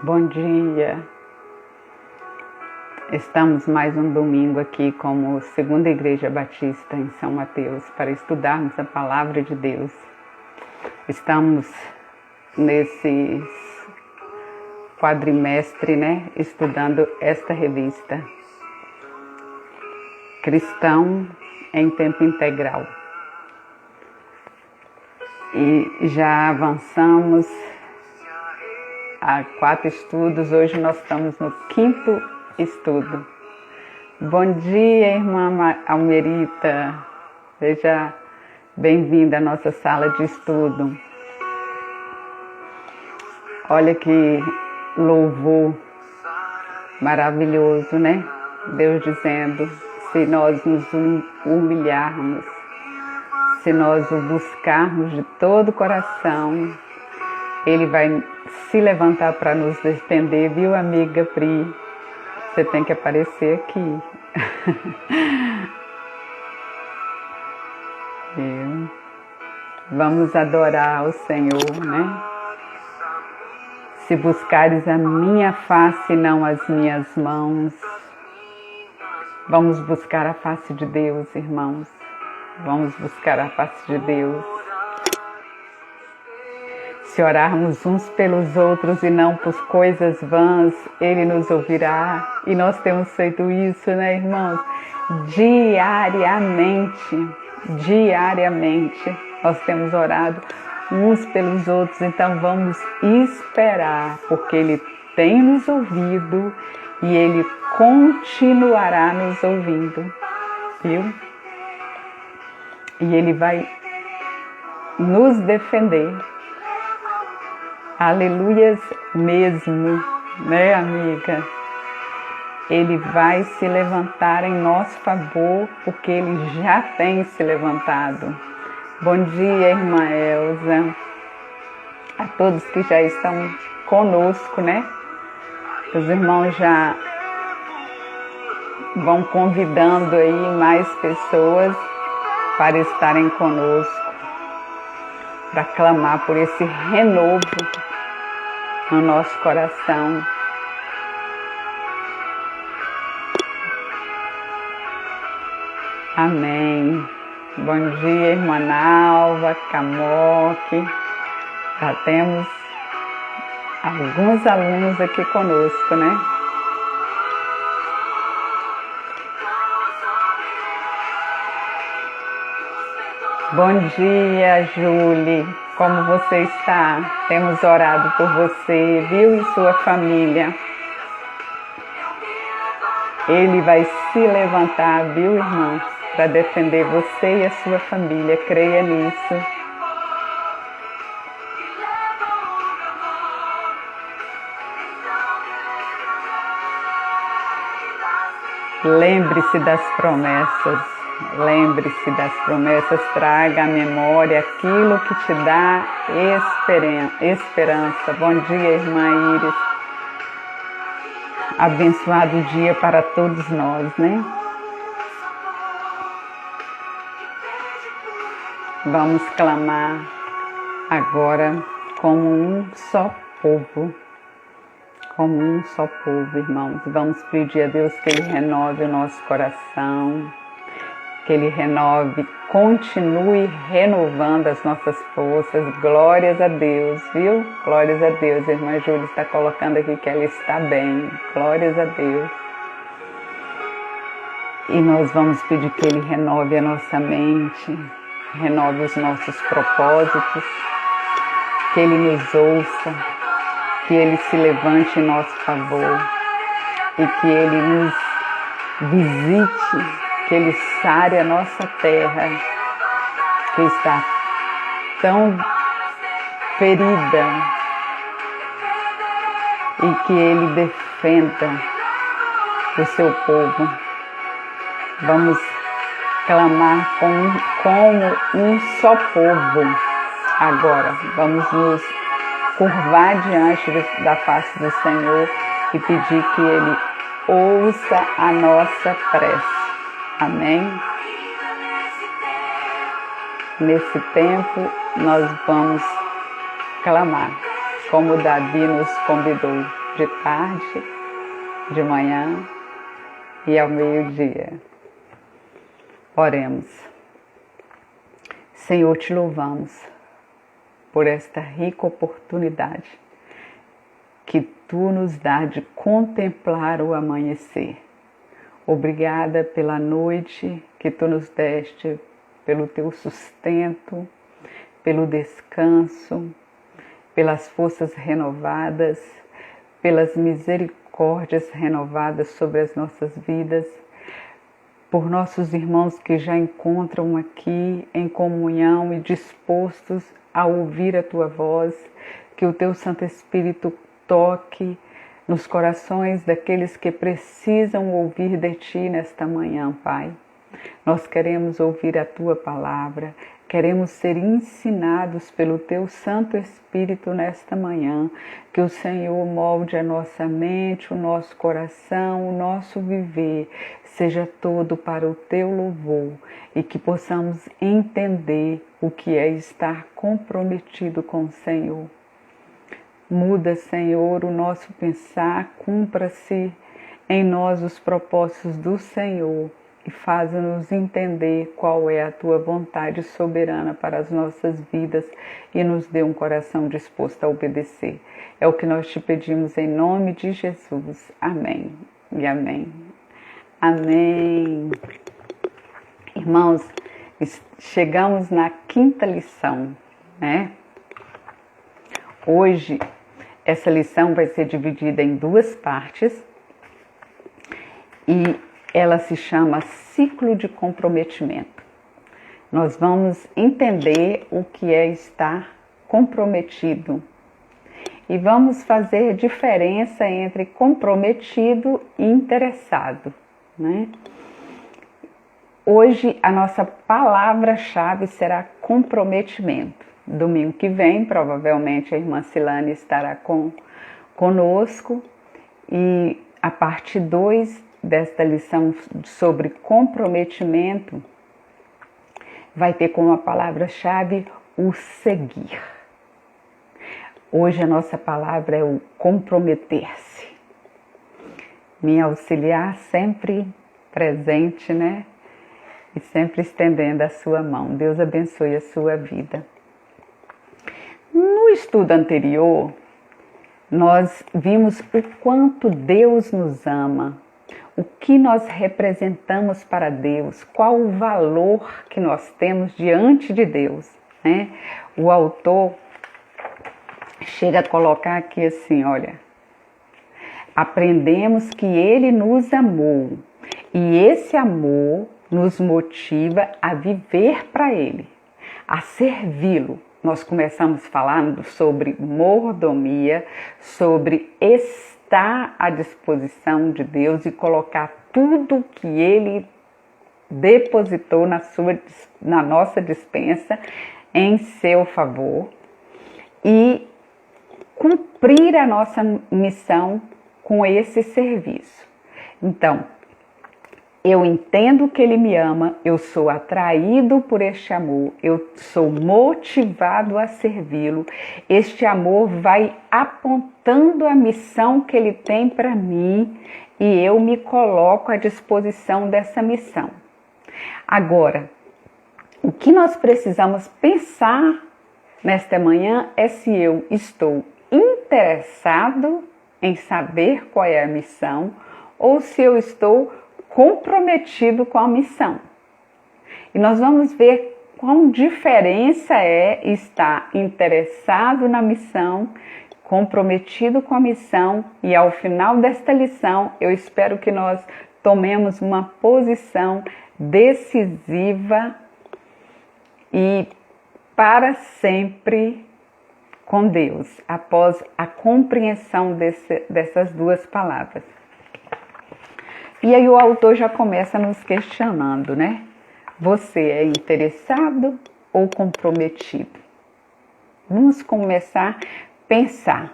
Bom dia, estamos mais um domingo aqui como Segunda Igreja Batista em São Mateus para estudarmos a Palavra de Deus. Estamos nesse quadrimestre, estudando esta revista, Cristão em Tempo Integral. E já avançamos há 4 estudos, hoje nós estamos no 5º estudo. Bom dia, irmã Almerita, seja bem-vinda à nossa sala de estudo. Olha que louvor maravilhoso, Deus dizendo, se nós nos humilharmos, se nós o buscarmos de todo o coração, Ele vai se levantar para nos defender, viu, amiga Pri? Você tem que aparecer aqui. Vamos adorar o Senhor, Se buscares a minha face e não as minhas mãos. Vamos buscar a face de Deus, irmãos. Vamos buscar a face de Deus. Se orarmos uns pelos outros e não por coisas vãs, Ele nos ouvirá. E nós temos feito isso, irmãos? Diariamente. Nós temos orado uns pelos outros, então vamos esperar, porque Ele tem nos ouvido e Ele continuará nos ouvindo, viu? E Ele vai nos defender. Aleluias mesmo, amiga? Ele vai se levantar em nosso favor, porque Ele já tem se levantado. Bom dia, irmã Elza. A todos que já estão conosco, Os irmãos já vão convidando aí mais pessoas para estarem conosco, para clamar por esse renovo no nosso coração. Amém. Bom dia, irmã Nalva, Camoque. Já temos alguns alunos aqui conosco, Bom dia, Júlia. Como você está? Temos orado por você, viu? E sua família. Ele vai se levantar, viu, irmão? Para defender você e a sua família. Creia nisso. Lembre-se das promessas. Lembre-se das promessas, traga à memória aquilo que te dá esperança. Bom dia, irmã Iris. Abençoado dia para todos nós, Vamos clamar agora como um só povo. Como um só povo, irmãos. Vamos pedir a Deus que Ele renove o nosso coração, que Ele renove, continue renovando as nossas forças. Glórias a Deus, viu? Glórias a Deus. A irmã Júlia está colocando aqui que ela está bem. Glórias a Deus. E nós vamos pedir que Ele renove a nossa mente, renove os nossos propósitos, que Ele nos ouça, que Ele se levante em nosso favor e que Ele nos visite, que Ele sare a nossa terra, que está tão ferida, e que Ele defenda o seu povo. Vamos clamar como um só povo agora. Vamos nos curvar diante da face do Senhor e pedir que Ele ouça a nossa prece. Amém? Nesse tempo, nós vamos clamar, como Davi nos convidou. de tarde, de manhã e ao meio-dia. Oremos. Senhor, te louvamos por esta rica oportunidade que tu nos dá de contemplar o amanhecer. Obrigada pela noite que tu nos deste, pelo teu sustento, pelo descanso, pelas forças renovadas, pelas misericórdias renovadas sobre as nossas vidas, por nossos irmãos que já encontram aqui em comunhão e dispostos a ouvir a tua voz, que o teu Santo Espírito toque nos corações daqueles que precisam ouvir de ti nesta manhã, Pai. Nós queremos ouvir a tua palavra, queremos ser ensinados pelo teu Santo Espírito nesta manhã, que o Senhor molde a nossa mente, o nosso coração, o nosso viver, seja todo para o teu louvor e que possamos entender o que é estar comprometido com o Senhor. Muda, Senhor, o nosso pensar, cumpra-se em nós os propósitos do Senhor e faz-nos entender qual é a tua vontade soberana para as nossas vidas e nos dê um coração disposto a obedecer. É o que nós te pedimos em nome de Jesus. Amém e amém. Amém. Irmãos, chegamos na 5ª lição, né? Hoje, essa lição vai ser dividida em 2 partes e ela se chama Ciclo de Comprometimento. Nós vamos entender o que é estar comprometido e vamos fazer diferença entre comprometido e interessado, né? Hoje a nossa palavra-chave será comprometimento. Domingo que vem, provavelmente, a irmã Silane estará conosco e a parte 2 desta lição sobre comprometimento vai ter como palavra-chave o seguir. Hoje a nossa palavra é o comprometer-se. Minha auxiliar sempre presente, né? E sempre estendendo a sua mão. Deus abençoe a sua vida. No estudo anterior, nós vimos o quanto Deus nos ama, o que nós representamos para Deus, qual o valor que nós temos diante de Deus, né? O autor chega a colocar aqui assim, olha, aprendemos que Ele nos amou e esse amor nos motiva a viver para Ele, a servi-lo. Nós começamos falando sobre mordomia, sobre estar à disposição de Deus e colocar tudo que Ele depositou na nossa despensa em seu favor e cumprir a nossa missão com esse serviço. Então, eu entendo que Ele me ama, eu sou atraído por este amor, eu sou motivado a servi-lo. Este amor vai apontando a missão que Ele tem para mim e eu me coloco à disposição dessa missão. Agora, o que nós precisamos pensar nesta manhã é se eu estou interessado em saber qual é a missão ou se eu estou comprometido com a missão. E nós vamos ver qual diferença é estar interessado na missão, comprometido com a missão, e ao final desta lição eu espero que nós tomemos uma posição decisiva e para sempre com Deus, após a compreensão dessas 2 palavras. E aí o autor já começa nos questionando, né? Você é interessado ou comprometido? Vamos começar a pensar.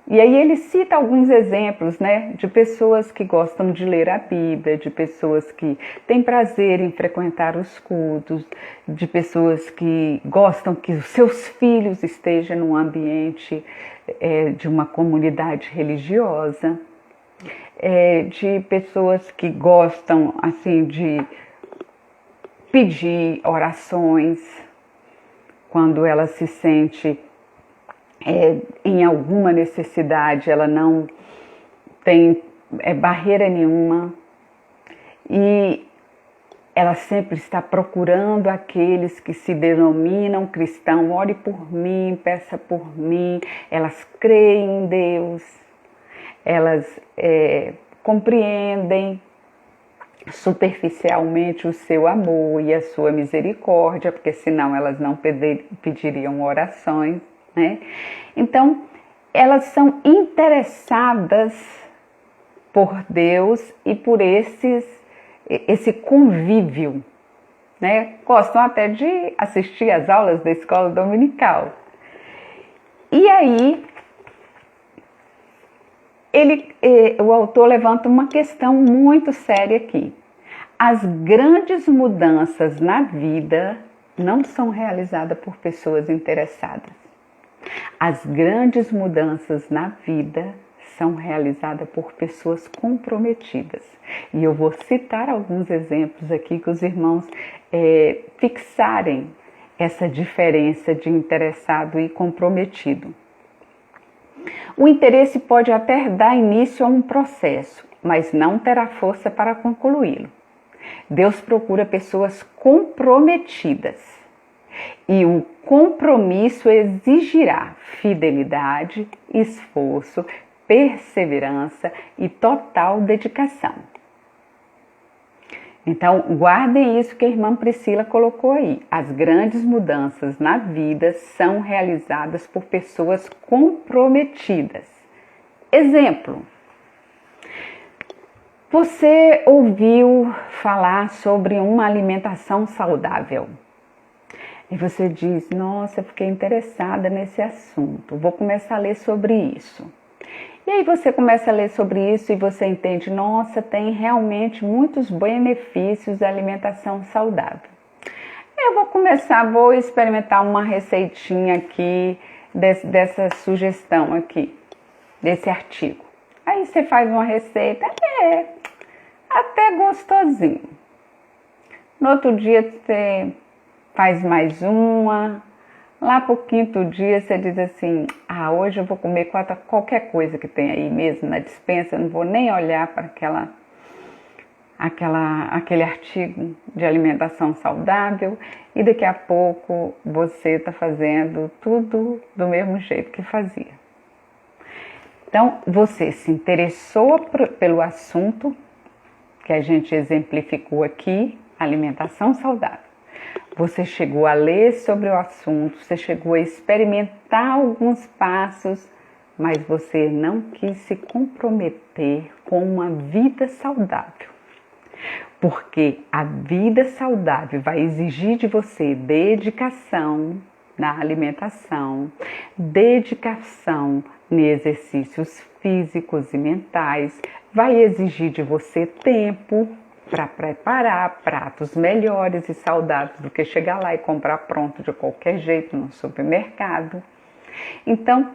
E aí ele cita alguns exemplos, né, de pessoas que gostam de ler a Bíblia, de pessoas que têm prazer em frequentar os cultos, de pessoas que gostam que os seus filhos estejam num ambiente de uma comunidade religiosa, de pessoas que gostam assim de pedir orações quando ela se sente em alguma necessidade, ela não tem barreira nenhuma e ela sempre está procurando aqueles que se denominam cristãos. Ore por mim, peça por mim. Elas creem em Deus, elas compreendem superficialmente o seu amor e a sua misericórdia, porque senão elas não pediriam orações, né? Então, elas são interessadas por Deus e por esse convívio, né? Gostam até de assistir às aulas da escola dominical. E aí, o autor levanta uma questão muito séria aqui. As grandes mudanças na vida não são realizadas por pessoas interessadas. As grandes mudanças na vida são realizadas por pessoas comprometidas. E eu vou citar alguns exemplos aqui que os irmãos fixarem essa diferença de interessado e comprometido. O interesse pode até dar início a um processo, mas não terá força para concluí-lo. Deus procura pessoas comprometidas. E o compromisso exigirá fidelidade, esforço, perseverança e total dedicação. Então, guardem isso que a irmã Priscila colocou aí. As grandes mudanças na vida são realizadas por pessoas comprometidas. Exemplo. Você ouviu falar sobre uma alimentação saudável. E você diz, nossa, eu fiquei interessada nesse assunto, vou começar a ler sobre isso. E aí você começa a ler sobre isso e você entende, nossa, tem realmente muitos benefícios da alimentação saudável. Eu vou experimentar uma receitinha aqui, dessa sugestão aqui, desse artigo. Aí você faz uma receita, até gostosinho. No outro dia você faz mais uma, lá pro quinto dia você diz assim, hoje eu vou comer qualquer coisa que tem aí mesmo na despensa, eu não vou nem olhar para aquele artigo de alimentação saudável e daqui a pouco você está fazendo tudo do mesmo jeito que fazia. Então, você se interessou pelo assunto que a gente exemplificou aqui, alimentação saudável. Você chegou a ler sobre o assunto, você chegou a experimentar alguns passos, mas você não quis se comprometer com uma vida saudável. Porque a vida saudável vai exigir de você dedicação na alimentação, dedicação em exercícios físicos e mentais, vai exigir de você tempo para preparar pratos melhores e saudáveis do que chegar lá e comprar pronto de qualquer jeito no supermercado. Então,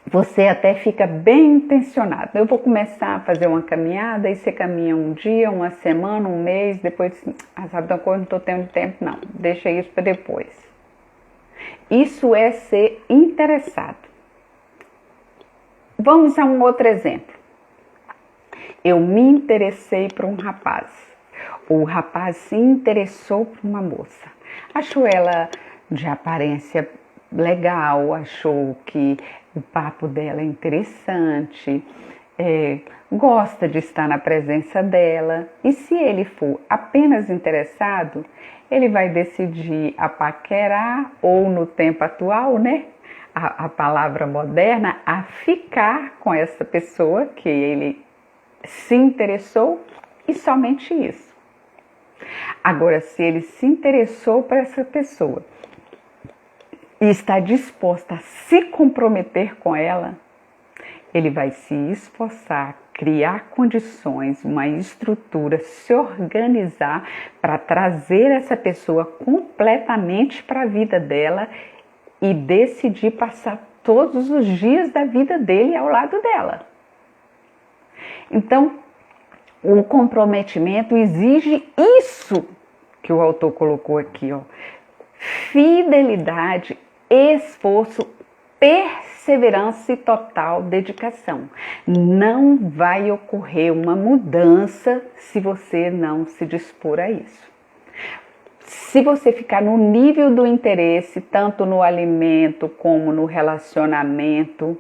você até fica bem intencionado. Eu vou começar a fazer uma caminhada, aí você caminha um dia, uma semana, um mês, depois, sabe da coisa, não estou tendo tempo não, deixa isso para depois. Isso é ser interessado. Vamos a um outro exemplo. Eu me interessei por um rapaz. O rapaz se interessou por uma moça. Achou ela de aparência legal, achou que o papo dela é interessante, gosta de estar na presença dela. E se ele for apenas interessado, ele vai decidir a paquerar ou no tempo atual, né? A palavra moderna, a ficar com essa pessoa que ele se interessou e somente isso. Agora, se ele se interessou por essa pessoa e está disposto a se comprometer com ela, ele vai se esforçar, criar condições, uma estrutura, se organizar para trazer essa pessoa completamente para a vida dela e decidir passar todos os dias da vida dele ao lado dela. Então, o comprometimento exige isso que o autor colocou aqui, ó. Fidelidade, esforço, perseverança e total dedicação. Não vai ocorrer uma mudança se você não se dispor a isso. Se você ficar no nível do interesse, tanto no alimento como no relacionamento,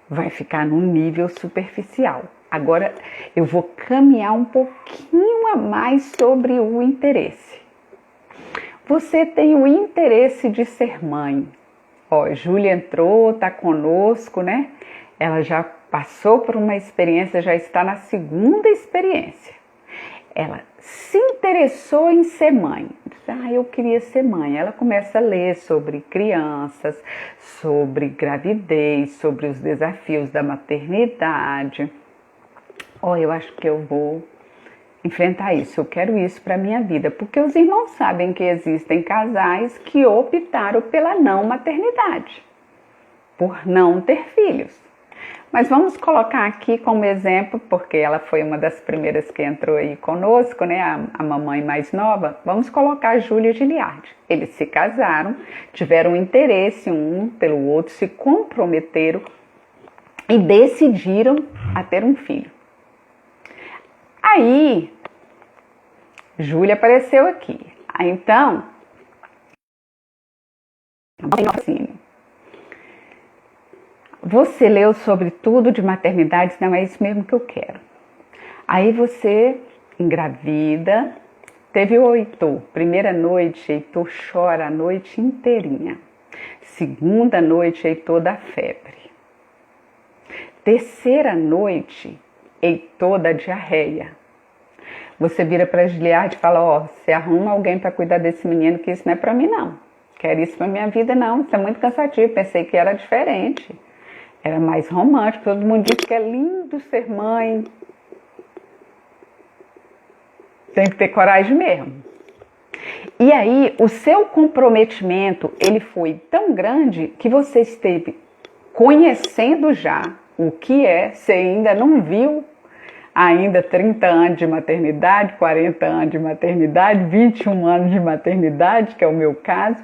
vai ficar num nível superficial. Agora eu vou caminhar um pouquinho a mais sobre o interesse. Você tem o interesse de ser mãe. Ó, Júlia entrou, tá conosco, né? Ela já passou por uma experiência, já está na segunda experiência. Ela se interessou em ser mãe. Eu queria ser mãe. Ela começa a ler sobre crianças, sobre gravidez, sobre os desafios da maternidade. Eu acho que eu vou enfrentar isso, eu quero isso para a minha vida, porque os irmãos sabem que existem casais que optaram pela não maternidade, por não ter filhos. Mas vamos colocar aqui como exemplo, porque ela foi uma das primeiras que entrou aí conosco, né, a mamãe mais nova, vamos colocar a Júlia e Giliardi. Eles se casaram, tiveram interesse um pelo outro, se comprometeram e decidiram a ter um filho. Aí, Júlia apareceu aqui. Então, você leu sobre tudo de maternidade, não é isso mesmo que eu quero. Aí você engravida, teve o Heitor. Primeira noite, Heitor chora a noite inteirinha. Segunda noite, Heitor dá febre. Terceira noite, Heitor dá diarreia. Você vira para a Giliardi e fala, você arruma alguém para cuidar desse menino, que isso não é para mim não. Quero isso para minha vida não, isso é muito cansativo, pensei que era diferente. Era mais romântico, todo mundo diz que é lindo ser mãe. Tem que ter coragem mesmo. E aí, o seu comprometimento, ele foi tão grande que você esteve conhecendo já o que é, você ainda não viu ainda 30 anos de maternidade, 40 anos de maternidade, 21 anos de maternidade, que é o meu caso.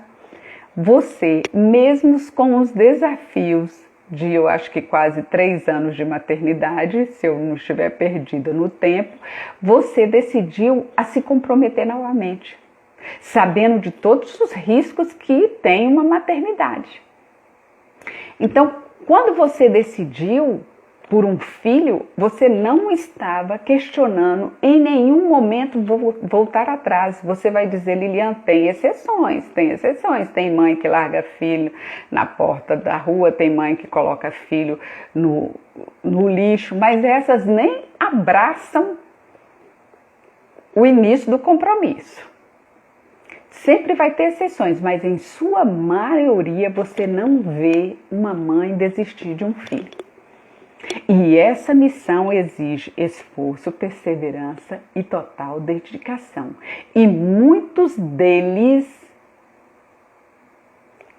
Você, mesmo com os desafios de, eu acho que quase 3 anos de maternidade, se eu não estiver perdida no tempo, você decidiu a se comprometer novamente, sabendo de todos os riscos que tem uma maternidade. Então, quando você decidiu por um filho, você não estava questionando em nenhum momento voltar atrás. Você vai dizer, Lilian, tem exceções. Tem mãe que larga filho na porta da rua, tem mãe que coloca filho no lixo, mas essas nem abraçam o início do compromisso. Sempre vai ter exceções, mas em sua maioria você não vê uma mãe desistir de um filho. E essa missão exige esforço, perseverança e total dedicação. E muitos deles,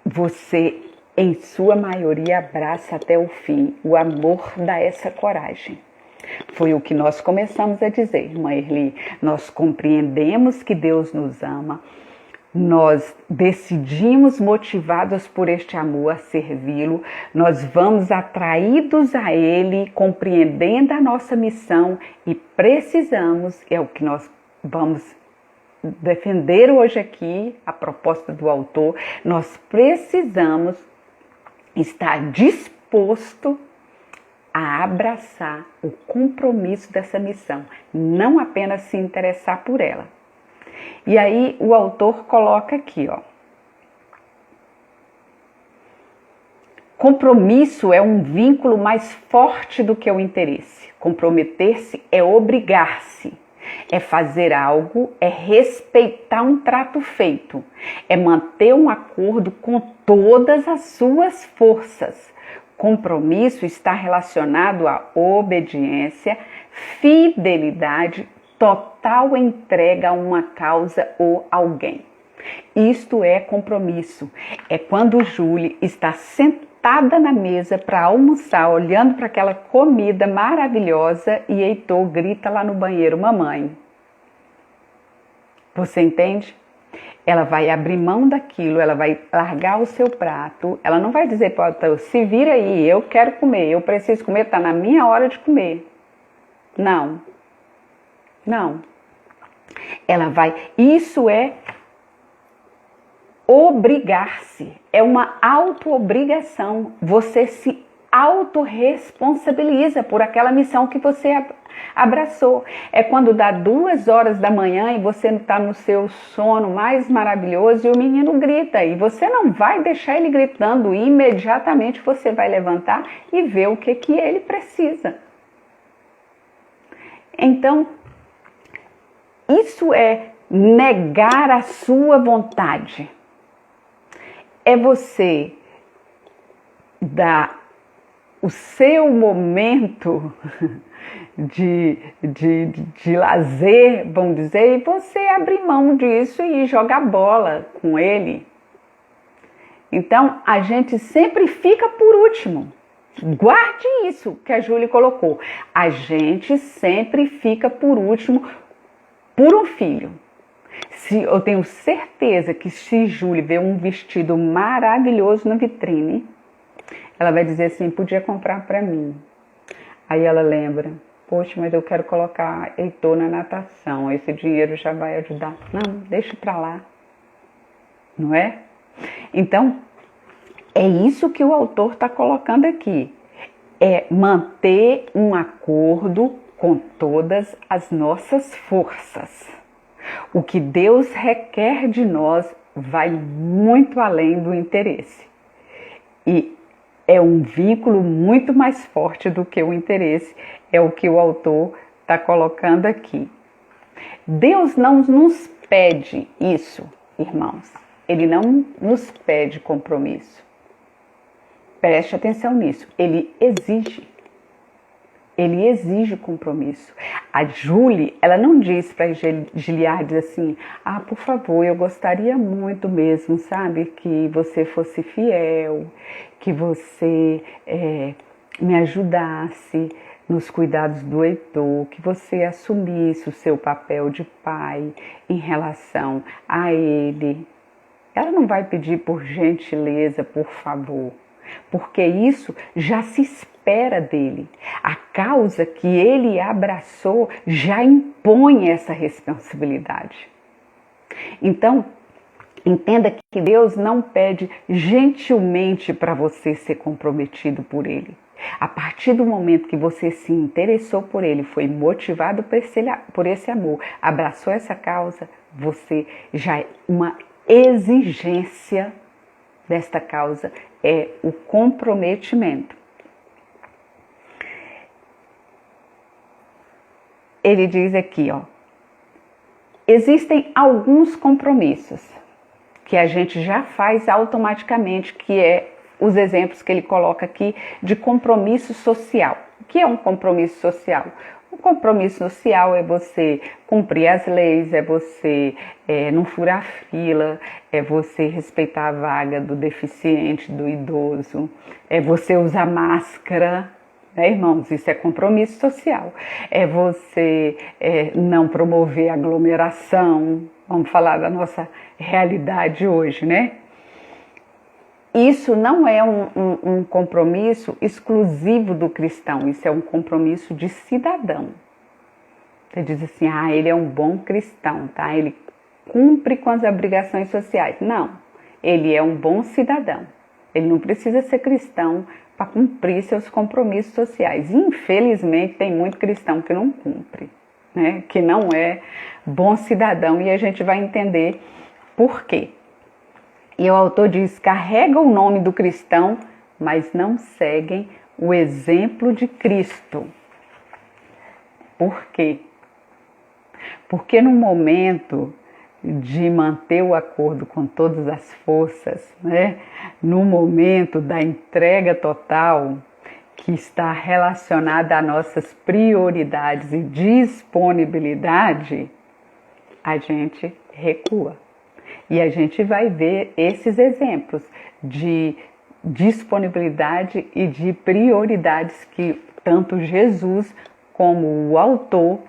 você, em sua maioria, abraça até o fim. O amor dá essa coragem. Foi o que nós começamos a dizer, irmã Erli. Nós compreendemos que Deus nos ama. Nós decidimos, motivados por este amor, a servi-lo, nós vamos atraídos a ele, compreendendo a nossa missão e precisamos, é o que nós vamos defender hoje aqui, a proposta do autor, nós precisamos estar disposto a abraçar o compromisso dessa missão, não apenas se interessar por ela. E aí o autor coloca aqui, compromisso é um vínculo mais forte do que o interesse. Comprometer-se é obrigar-se, é fazer algo, é respeitar um trato feito, é manter um acordo com todas as suas forças, Compromisso está relacionado à obediência, fidelidade, total entrega a uma causa ou alguém. Isto é compromisso. É quando Julie está sentada na mesa para almoçar, olhando para aquela comida maravilhosa e Heitor grita lá no banheiro, mamãe. Você entende? Ela vai abrir mão daquilo, ela vai largar o seu prato, ela não vai dizer para o Heitor, se vira aí, eu quero comer, eu preciso comer, está na minha hora de comer. Não. Ela vai, isso é obrigar-se, é uma auto-obrigação, você se autorresponsabiliza por aquela missão que você abraçou. É quando dá 2 horas da manhã e você está no seu sono mais maravilhoso e o menino grita e você não vai deixar ele gritando, imediatamente você vai levantar e ver o que ele precisa. Então, isso é negar a sua vontade. É você dar o seu momento de lazer, vamos dizer, e você abrir mão disso e jogar bola com ele. Então, a gente sempre fica por último. Guarde isso que a Julie colocou. A gente sempre fica por último por um filho. Eu tenho certeza que se Julie vê um vestido maravilhoso na vitrine, ela vai dizer assim, podia comprar para mim. Aí ela lembra, poxa, mas eu quero colocar Heitor na natação, esse dinheiro já vai ajudar. Não, deixa para lá. Não é? Então, é isso que o autor está colocando aqui. É manter um acordo com todas as nossas forças. O que Deus requer de nós vai muito além do interesse. E é um vínculo muito mais forte do que o interesse. É o que o autor está colocando aqui. Deus não nos pede isso, irmãos. Ele não nos pede compromisso. Preste atenção nisso. Ele exige. Ele exige compromisso. A Julie, ela não diz para Giliardes assim, por favor, eu gostaria muito mesmo, sabe, que você fosse fiel, que você me ajudasse nos cuidados do Heitor, que você assumisse o seu papel de pai em relação a ele. Ela não vai pedir por gentileza, por favor, porque isso já se espera dele. A causa que ele abraçou já impõe essa responsabilidade. Então, entenda que Deus não pede gentilmente para você ser comprometido por ele. A partir do momento que você se interessou por ele, foi motivado por esse amor, abraçou essa causa, você já é uma exigência desta causa, é o comprometimento. Ele diz aqui, existem alguns compromissos que a gente já faz automaticamente, que é os exemplos que ele coloca aqui de compromisso social. O que é um compromisso social? O compromisso social é você cumprir as leis, é você não furar fila, é você respeitar a vaga do deficiente, do idoso, é você usar máscara, né, irmãos? Isso é compromisso social. É você não promover aglomeração. Vamos falar da nossa realidade hoje, né? Isso não é um compromisso exclusivo do cristão, isso é um compromisso de cidadão. Você diz assim, ele é um bom cristão, tá? Ele cumpre com as obrigações sociais. Não, ele é um bom cidadão. Ele não precisa ser cristão para cumprir seus compromissos sociais. Infelizmente, tem muito cristão que não cumpre, né? Que não é bom cidadão, e a gente vai entender por quê. E o autor diz, carregam o nome do cristão, mas não seguem o exemplo de Cristo. Por quê? Porque no momento de manter o acordo com todas as forças, né? No momento da entrega total, que está relacionada a nossas prioridades e disponibilidade, a gente recua. E a gente vai ver esses exemplos de disponibilidade e de prioridades que tanto Jesus como o autor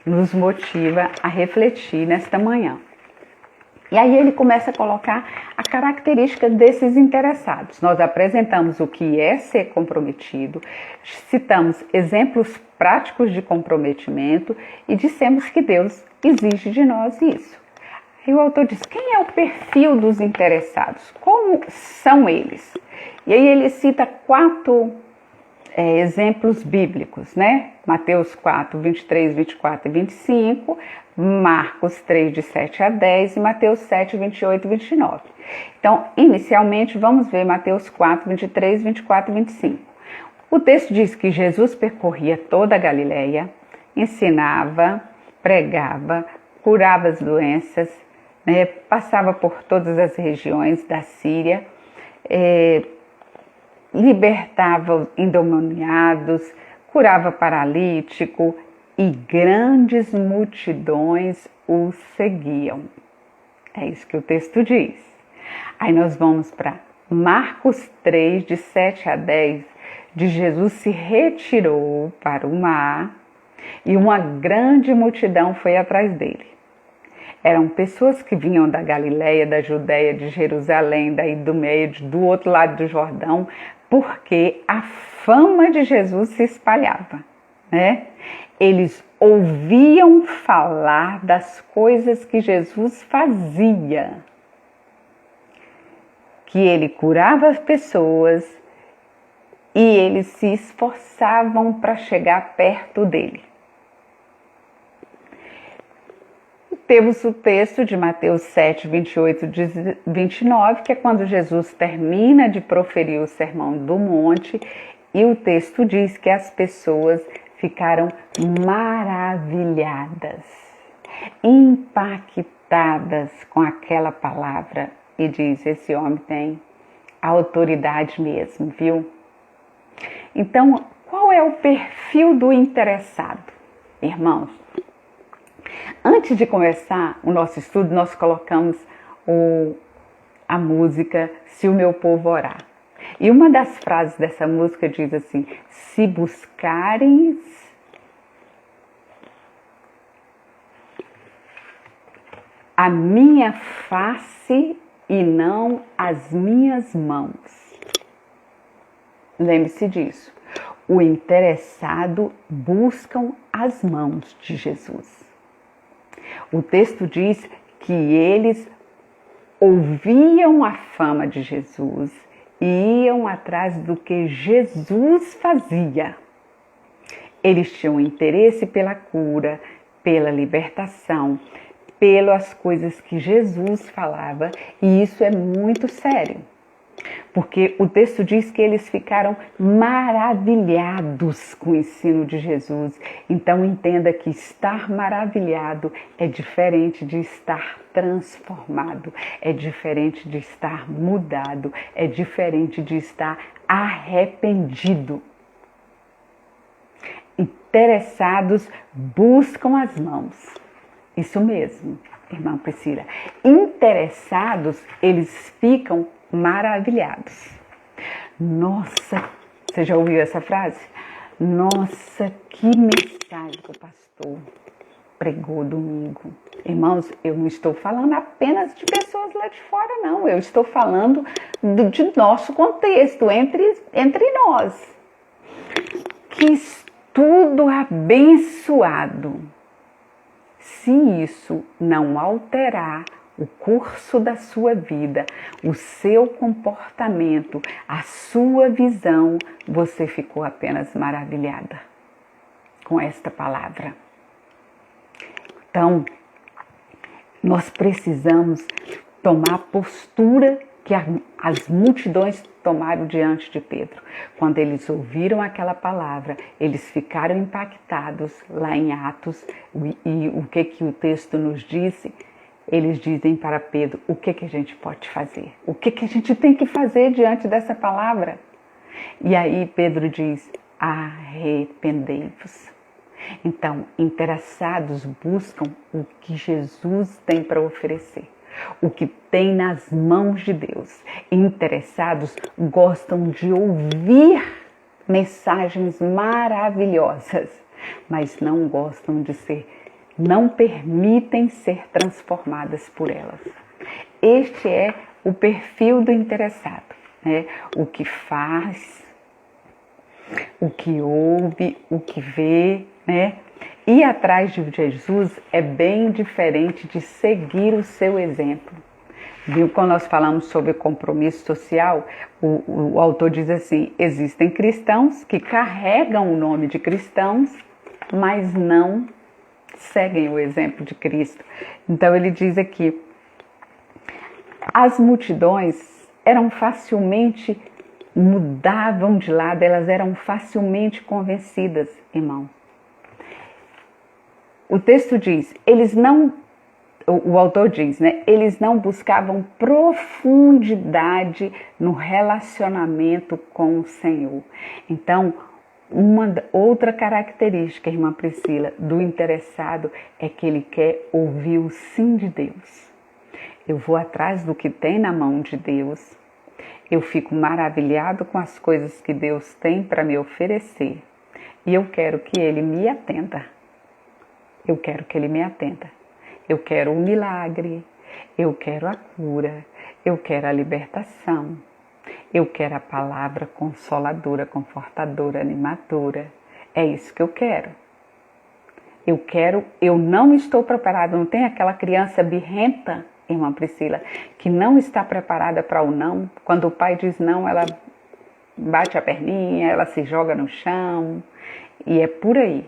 nos motiva a refletir nesta manhã. E aí ele começa a colocar a característica desses interessados. Nós apresentamos o que é ser comprometido, citamos exemplos práticos de comprometimento e dissemos que Deus exige de nós isso. E o autor diz, quem é o perfil dos interessados? Como são eles? E aí ele cita 4 exemplos bíblicos, né? Mateus 4, 23, 24 e 25, Marcos 3, de 7 a 10 e Mateus 7, 28 e 29. Então, inicialmente, vamos ver Mateus 4, 23, 24 e 25. O texto diz que Jesus percorria toda a Galileia, ensinava, pregava, curava as doenças, né? Passava por todas as regiões da Síria, libertava os endemoniados, curava paralítico e grandes multidões o seguiam. É isso que o texto diz. Aí nós vamos para Marcos 3, de 7 a 10, de Jesus se retirou para o mar e uma grande multidão foi atrás dele. Eram pessoas que vinham da Galileia, da Judéia, de Jerusalém, daí do meio, do outro lado do Jordão, porque a fama de Jesus se espalhava, né? Eles ouviam falar das coisas que Jesus fazia, que ele curava as pessoas e eles se esforçavam para chegar perto dele. Temos o texto de Mateus 7, 28 e 29, que é quando Jesus termina de proferir o Sermão do Monte, e o texto diz que as pessoas ficaram maravilhadas, impactadas com aquela palavra, e diz, esse homem tem autoridade mesmo, viu? Então, qual é o perfil do interessado, irmãos? Antes de começar o nosso estudo, nós colocamos a música Se o Meu Povo Orar. E uma das frases dessa música diz assim, se buscares a minha face e não as minhas mãos. Lembre-se disso. O interessado busca as mãos de Jesus. O texto diz que eles ouviam a fama de Jesus e iam atrás do que Jesus fazia. Eles tinham interesse pela cura, pela libertação, pelas coisas que Jesus falava, e isso é muito sério. Porque o texto diz que eles ficaram maravilhados com o ensino de Jesus. Então entenda que estar maravilhado é diferente de estar transformado, é diferente de estar mudado, é diferente de estar arrependido. Interessados buscam as mãos. Isso mesmo, irmã Priscila. Interessados, eles ficam maravilhados. Nossa, você já ouviu essa frase? Nossa, que mensagem que o pastor pregou domingo. Irmãos, eu não estou falando apenas de pessoas lá de fora, não. Eu estou falando de nosso contexto, entre nós. Que estudo abençoado. Se isso não alterar o curso da sua vida, o seu comportamento, a sua visão, você ficou apenas maravilhada com esta palavra. Então, nós precisamos tomar a postura que as multidões tomaram diante de Pedro. Quando eles ouviram aquela palavra, eles ficaram impactados lá em Atos, e o que o texto nos disse? eles dizem para Pedro: o que a gente pode fazer? O que a gente tem que fazer diante dessa palavra? E aí Pedro diz: arrependei-vos. Então, interessados buscam o que Jesus tem para oferecer, o que tem nas mãos de Deus. Interessados gostam de ouvir mensagens maravilhosas, mas não gostam de ser, não permitem ser transformadas por elas. Este é o perfil do interessado, né? O que faz, o que ouve, o que vê, né? Ir atrás de Jesus é bem diferente de seguir o seu exemplo. Viu? Quando nós falamos sobre compromisso social, o autor diz assim: existem cristãos que carregam o nome de cristãos, mas não seguem o exemplo de Cristo. Então ele diz aqui: as multidões eram facilmente, mudavam de lado, elas eram facilmente convencidas, irmão. O texto diz, o autor diz, né? Eles não buscavam profundidade no relacionamento com o Senhor. Então, outra característica, irmã Priscila, do interessado é que ele quer ouvir o sim de Deus. Eu vou atrás do que tem na mão de Deus. Eu fico maravilhado com as coisas que Deus tem para me oferecer. E eu quero que Ele me atenda. Eu quero que Ele me atenda. Eu quero um milagre. Eu quero a cura. Eu quero a libertação. Eu quero a palavra consoladora, confortadora, animadora. É isso que eu quero. Eu não estou preparada. Não tem aquela criança birrenta, irmã Priscila, que não está preparada para o não. Quando o pai diz não, ela bate a perninha, ela se joga no chão. E é por aí.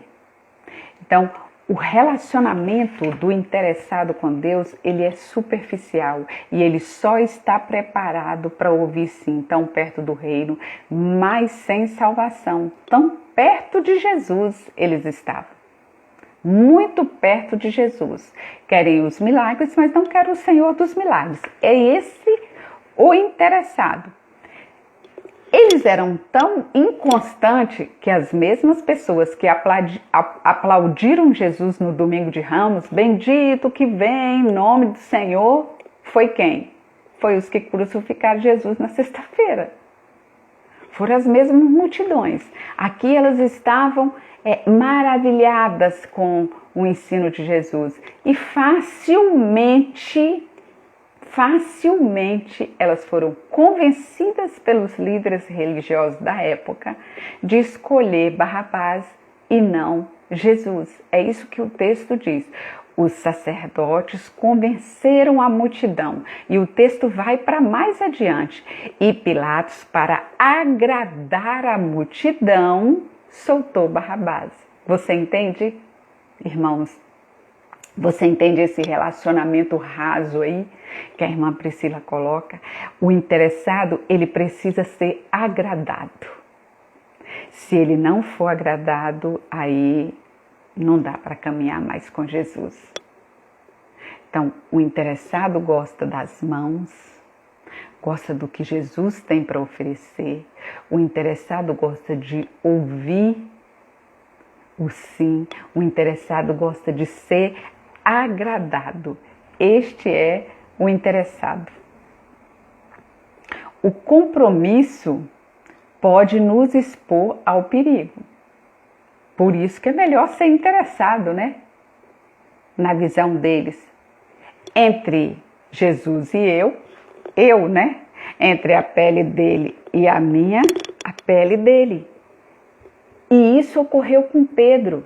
Então, o relacionamento do interessado com Deus, ele é superficial e ele só está preparado para ouvir sim, tão perto do reino, mas sem salvação. Tão perto de Jesus eles estavam, muito perto de Jesus. Querem os milagres, mas não querem o Senhor dos milagres. É esse o interessado. Eles eram tão inconstantes que as mesmas pessoas que aplaudiram Jesus no domingo de Ramos, bendito que vem em nome do Senhor, foi quem? Foi os que crucificaram Jesus na sexta-feira. Foram as mesmas multidões. Aqui elas estavam maravilhadas com o ensino de Jesus e facilmente elas foram convencidas pelos líderes religiosos da época de escolher Barrabás e não Jesus. É isso que o texto diz. Os sacerdotes convenceram a multidão. E o texto vai para mais adiante. E Pilatos, para agradar a multidão, soltou Barrabás. Você entende, irmãos? Você entende esse relacionamento raso aí que a irmã Priscila coloca? O interessado, ele precisa ser agradado. Se ele não for agradado, aí não dá para caminhar mais com Jesus. Então, o interessado gosta das mãos, gosta do que Jesus tem para oferecer. O interessado gosta de ouvir o sim. O interessado gosta de ser agradado. Este é o interessado. O compromisso pode nos expor ao perigo. Por isso que é melhor ser interessado, né? Na visão deles. Entre Jesus e eu, né? Entre a pele dele e a minha, a pele dele. E isso ocorreu com Pedro.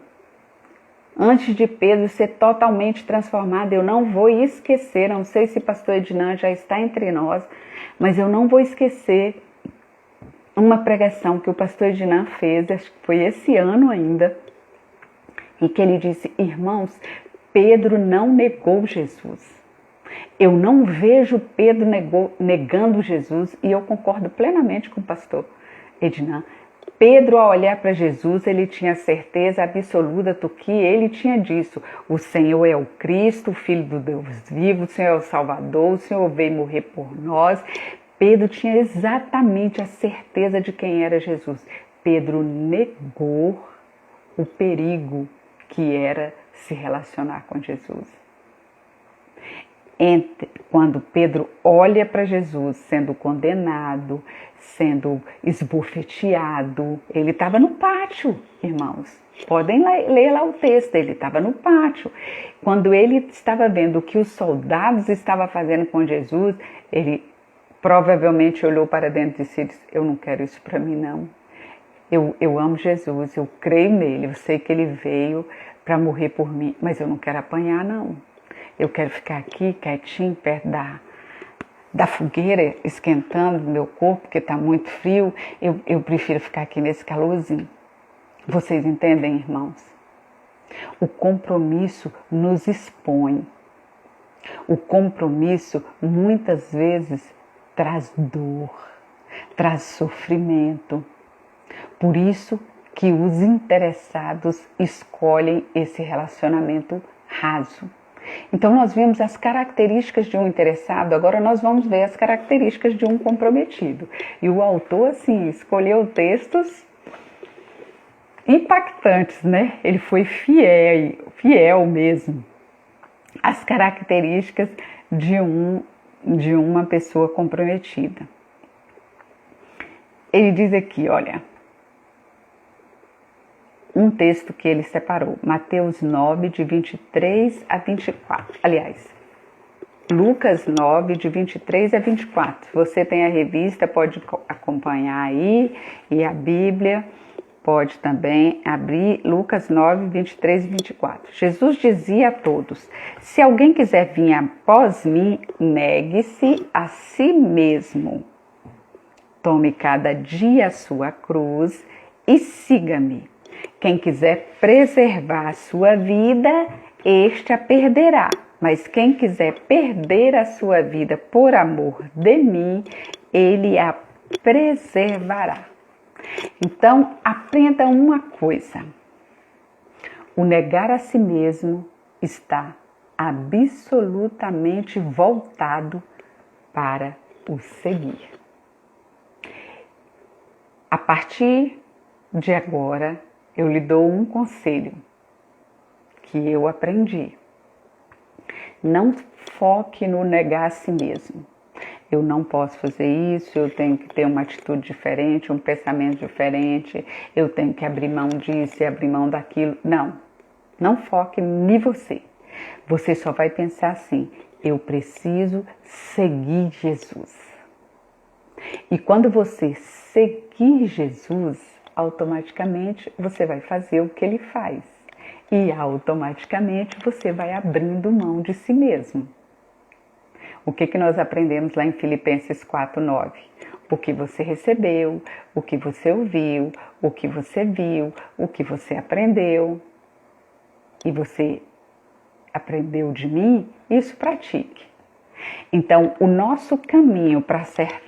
Antes de Pedro ser totalmente transformado, eu não vou esquecer, não sei se pastor Ednan já está entre nós, mas eu não vou esquecer uma pregação que o pastor Ednan fez, acho que foi esse ano ainda, e que ele disse: irmãos, Pedro não negou Jesus. Eu não vejo Pedro negando Jesus, e eu concordo plenamente com o pastor Ednan. Pedro, ao olhar para Jesus, ele tinha certeza absoluta do que ele tinha dito. O Senhor é o Cristo, o Filho do Deus vivo, o Senhor é o Salvador, o Senhor veio morrer por nós. Pedro tinha exatamente a certeza de quem era Jesus. Pedro negou o perigo que era se relacionar com Jesus. Quando Pedro olha para Jesus sendo condenado, sendo esbofeteado, ele estava no pátio, irmãos. Podem ler lá o texto, ele estava no pátio. Quando ele estava vendo o que os soldados estavam fazendo com Jesus, ele provavelmente olhou para dentro e disse: eu não quero isso para mim não. Eu amo Jesus, eu creio nele, eu sei que ele veio para morrer por mim, mas eu não quero apanhar não. Eu quero ficar aqui quietinho perto da fogueira, esquentando meu corpo, porque está muito frio. Eu prefiro ficar aqui nesse calorzinho. Vocês entendem, irmãos? O compromisso nos expõe. O compromisso muitas vezes traz dor, traz sofrimento. Por isso que os interessados escolhem esse relacionamento raso. Então nós vimos as características de um interessado, agora nós vamos ver as características de um comprometido. E o autor, assim, escolheu textos impactantes, né? Ele foi fiel mesmo às características de uma pessoa comprometida. Ele diz aqui, olha, um texto que ele separou, Mateus 9, de 23 a 24. Aliás, Lucas 9, de 23 a 24. Você tem a revista, pode acompanhar aí, e a Bíblia pode também abrir. Lucas 9, 23 e 24. Jesus dizia a todos: se alguém quiser vir após mim, negue-se a si mesmo. Tome cada dia a sua cruz e siga-me. Quem quiser preservar a sua vida, este a perderá. Mas quem quiser perder a sua vida por amor de mim, ele a preservará. Então, aprenda uma coisa. O negar a si mesmo está absolutamente voltado para o seguir. A partir de agora, eu lhe dou um conselho que eu aprendi. Não foque no negar a si mesmo. Eu não posso fazer isso, eu tenho que ter uma atitude diferente, um pensamento diferente, eu tenho que abrir mão disso e abrir mão daquilo. Não foque em você. Você só vai pensar assim: eu preciso seguir Jesus. E quando você seguir Jesus, automaticamente você vai fazer o que ele faz. E automaticamente você vai abrindo mão de si mesmo. O que nós aprendemos lá em Filipenses 4:9? O que você recebeu, o que você ouviu, o que você viu, o que você aprendeu. E você aprendeu de mim, isso pratique. Então, o nosso caminho para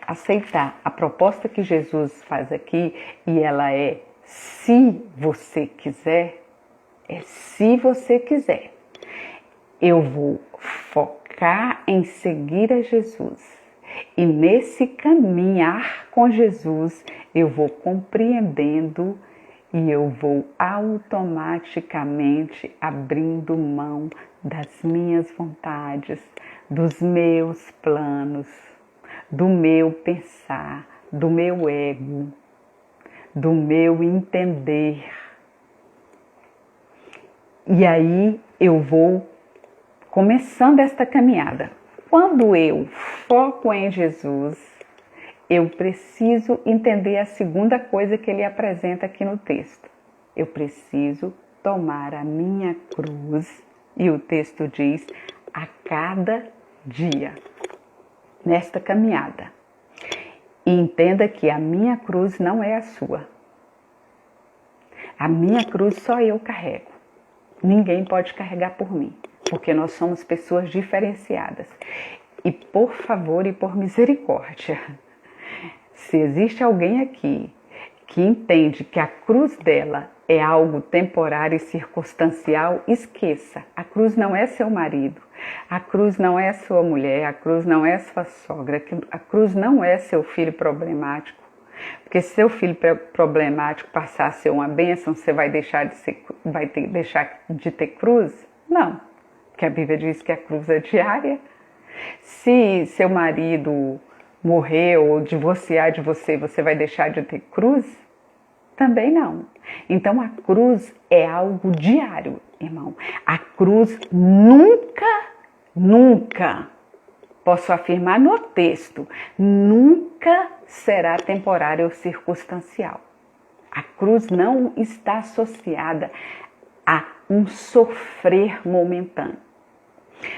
aceitar a proposta que Jesus faz aqui, e ela é se você quiser, se você quiser. Eu vou focar em seguir a Jesus. E nesse caminhar com Jesus, eu vou compreendendo e eu vou automaticamente abrindo mão das minhas vontades, dos meus planos, do meu pensar, do meu ego, do meu entender. E aí eu vou começando esta caminhada. Quando eu foco em Jesus, eu preciso entender a segunda coisa que ele apresenta aqui no texto. Eu preciso tomar a minha cruz, e o texto diz, a cada dia, nesta caminhada. E entenda que a minha cruz não é a sua. A minha cruz só eu carrego. Ninguém pode carregar por mim, porque nós somos pessoas diferenciadas. E por favor e por misericórdia, se existe alguém aqui que entende que a cruz dela é algo temporário e circunstancial, esqueça. A cruz não é seu marido, a cruz não é sua mulher, a cruz não é sua sogra, a cruz não é seu filho problemático. Porque se seu filho problemático passar a ser uma bênção, você vai deixar de ter cruz? Não, porque a Bíblia diz que a cruz é diária. Se seu marido morrer ou divorciar de você, você vai deixar de ter cruz? Também não. Então a cruz é algo diário, irmão. A cruz nunca, posso afirmar no texto, nunca será temporária ou circunstancial. A cruz não está associada a um sofrer momentâneo.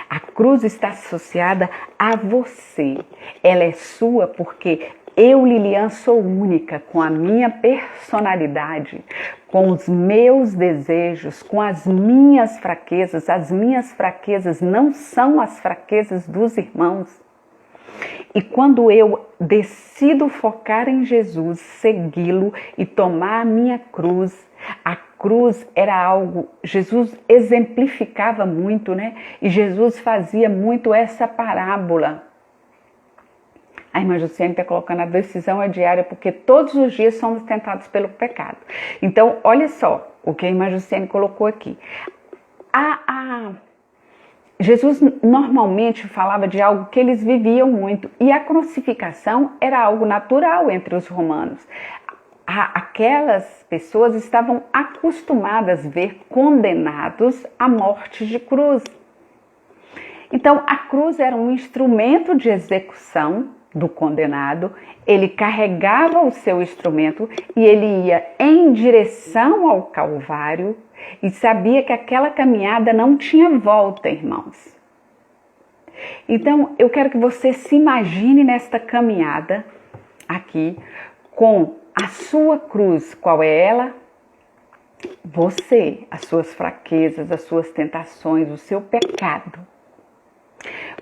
A cruz está associada a você. Ela é sua porque eu, Lilian, sou única, com a minha personalidade, com os meus desejos, com as minhas fraquezas. As minhas fraquezas não são as fraquezas dos irmãos. E quando eu decido focar em Jesus, segui-lo e tomar a minha cruz, a cruz era algo, Jesus exemplificava muito, né? E Jesus fazia muito essa parábola. A irmã Jussiane está colocando: a decisão é diária, porque todos os dias somos tentados pelo pecado. Então, olha só o que a irmã Jussiane colocou aqui. Jesus normalmente falava de algo que eles viviam muito, e a crucificação era algo natural entre os romanos. Aquelas pessoas estavam acostumadas a ver condenados à morte de cruz. Então, a cruz era um instrumento de execução do condenado. Ele carregava o seu instrumento e ele ia em direção ao Calvário e sabia que aquela caminhada não tinha volta, irmãos. Então, eu quero que você se imagine nesta caminhada aqui com a sua cruz. Qual é ela? Você, as suas fraquezas, as suas tentações, o seu pecado.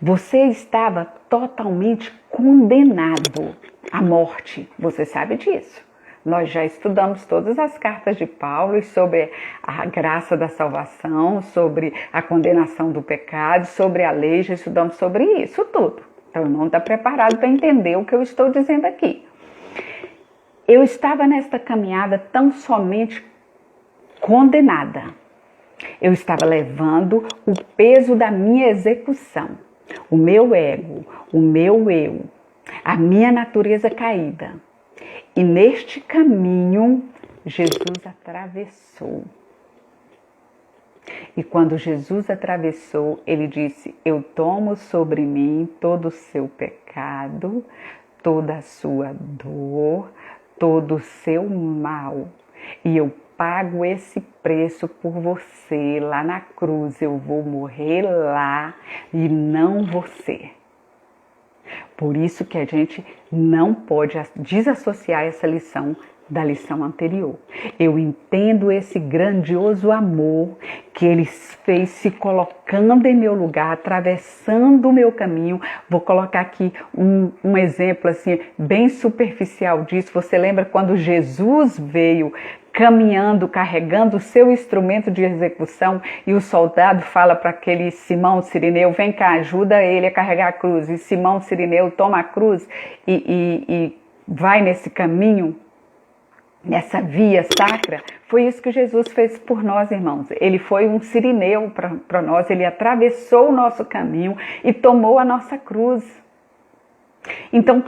Você estava totalmente condenado à morte. Você sabe disso. Nós já estudamos todas as cartas de Paulo sobre a graça da salvação, sobre a condenação do pecado, sobre a lei, já estudamos sobre isso tudo. Então, não está preparado para entender o que eu estou dizendo aqui. Eu estava nesta caminhada tão somente condenada. Eu estava levando o peso da minha execução, o meu ego, o meu eu, a minha natureza caída. E neste caminho, Jesus atravessou. E quando Jesus atravessou, ele disse: eu tomo sobre mim todo o seu pecado, toda a sua dor, todo o seu mal. E eu pago esse preço por você lá na cruz. Eu vou morrer lá e não você. Por isso que a gente não pode desassociar essa lição da lição anterior. Eu entendo esse grandioso amor que ele fez se colocando em meu lugar, atravessando o meu caminho. Vou colocar aqui um exemplo assim, bem superficial disso. Você lembra quando Jesus veio caminhando, carregando o seu instrumento de execução, e o soldado fala para aquele Simão Cirineu: vem cá, ajuda ele a carregar a cruz. E Simão Cirineu toma a cruz e vai nesse caminho, nessa via sacra. Foi isso que Jesus fez por nós, irmãos. Ele foi um Cirineu para nós, ele atravessou o nosso caminho e tomou a nossa cruz. Então,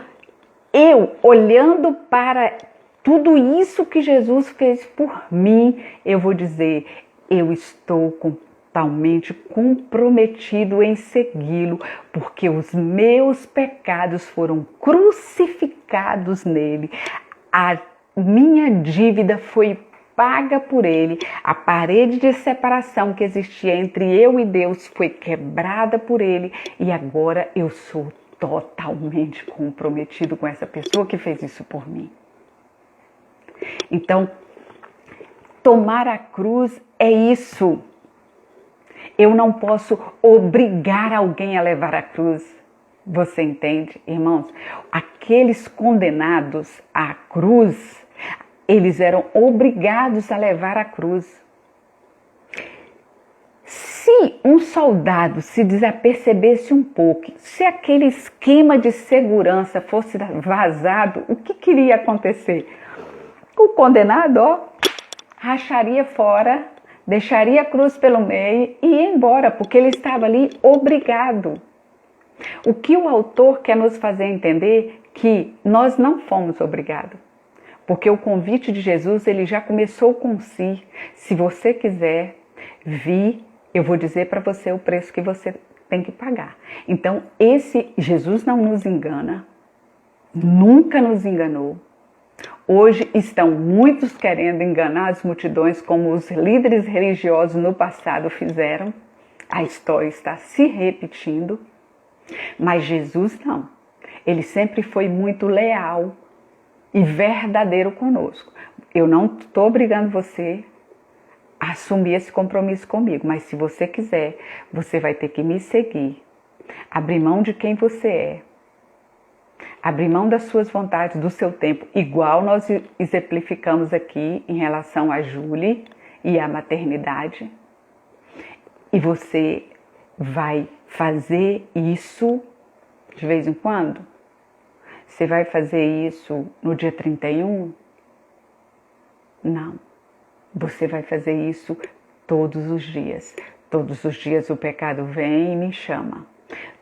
eu, olhando para tudo isso que Jesus fez por mim, eu vou dizer: eu estou totalmente comprometido em segui-lo, porque os meus pecados foram crucificados nele. A minha dívida foi paga por ele. A parede de separação que existia entre eu e Deus foi quebrada por ele. E agora eu sou totalmente comprometido com essa pessoa que fez isso por mim. Então, tomar a cruz é isso. Eu não posso obrigar alguém a levar a cruz. Você entende, irmãos? Aqueles condenados à cruz, Eles eram obrigados a levar a cruz. Se um soldado se desapercebesse um pouco, se aquele esquema de segurança fosse vazado, o que iria acontecer? O condenado, racharia fora, deixaria a cruz pelo meio e ia embora, porque ele estava ali obrigado. O que o autor quer nos fazer entender que nós não fomos obrigados. Porque o convite de Jesus, ele já começou com si. Se você quiser vir, eu vou dizer para você o preço que você tem que pagar. Então, esse Jesus não nos engana, nunca nos enganou. Hoje estão muitos querendo enganar as multidões, como os líderes religiosos no passado fizeram. A história está se repetindo, mas Jesus não. Ele sempre foi muito leal e verdadeiro conosco. Eu não estou obrigando você a assumir esse compromisso comigo, mas se você quiser, você vai ter que me seguir, abrir mão de quem você é, abrir mão das suas vontades, do seu tempo, igual nós exemplificamos aqui em relação a Júlia e a maternidade. E você vai fazer isso de vez em quando? Você vai fazer isso no dia 31? Não. Você vai fazer isso todos os dias. Todos os dias o pecado vem e me chama.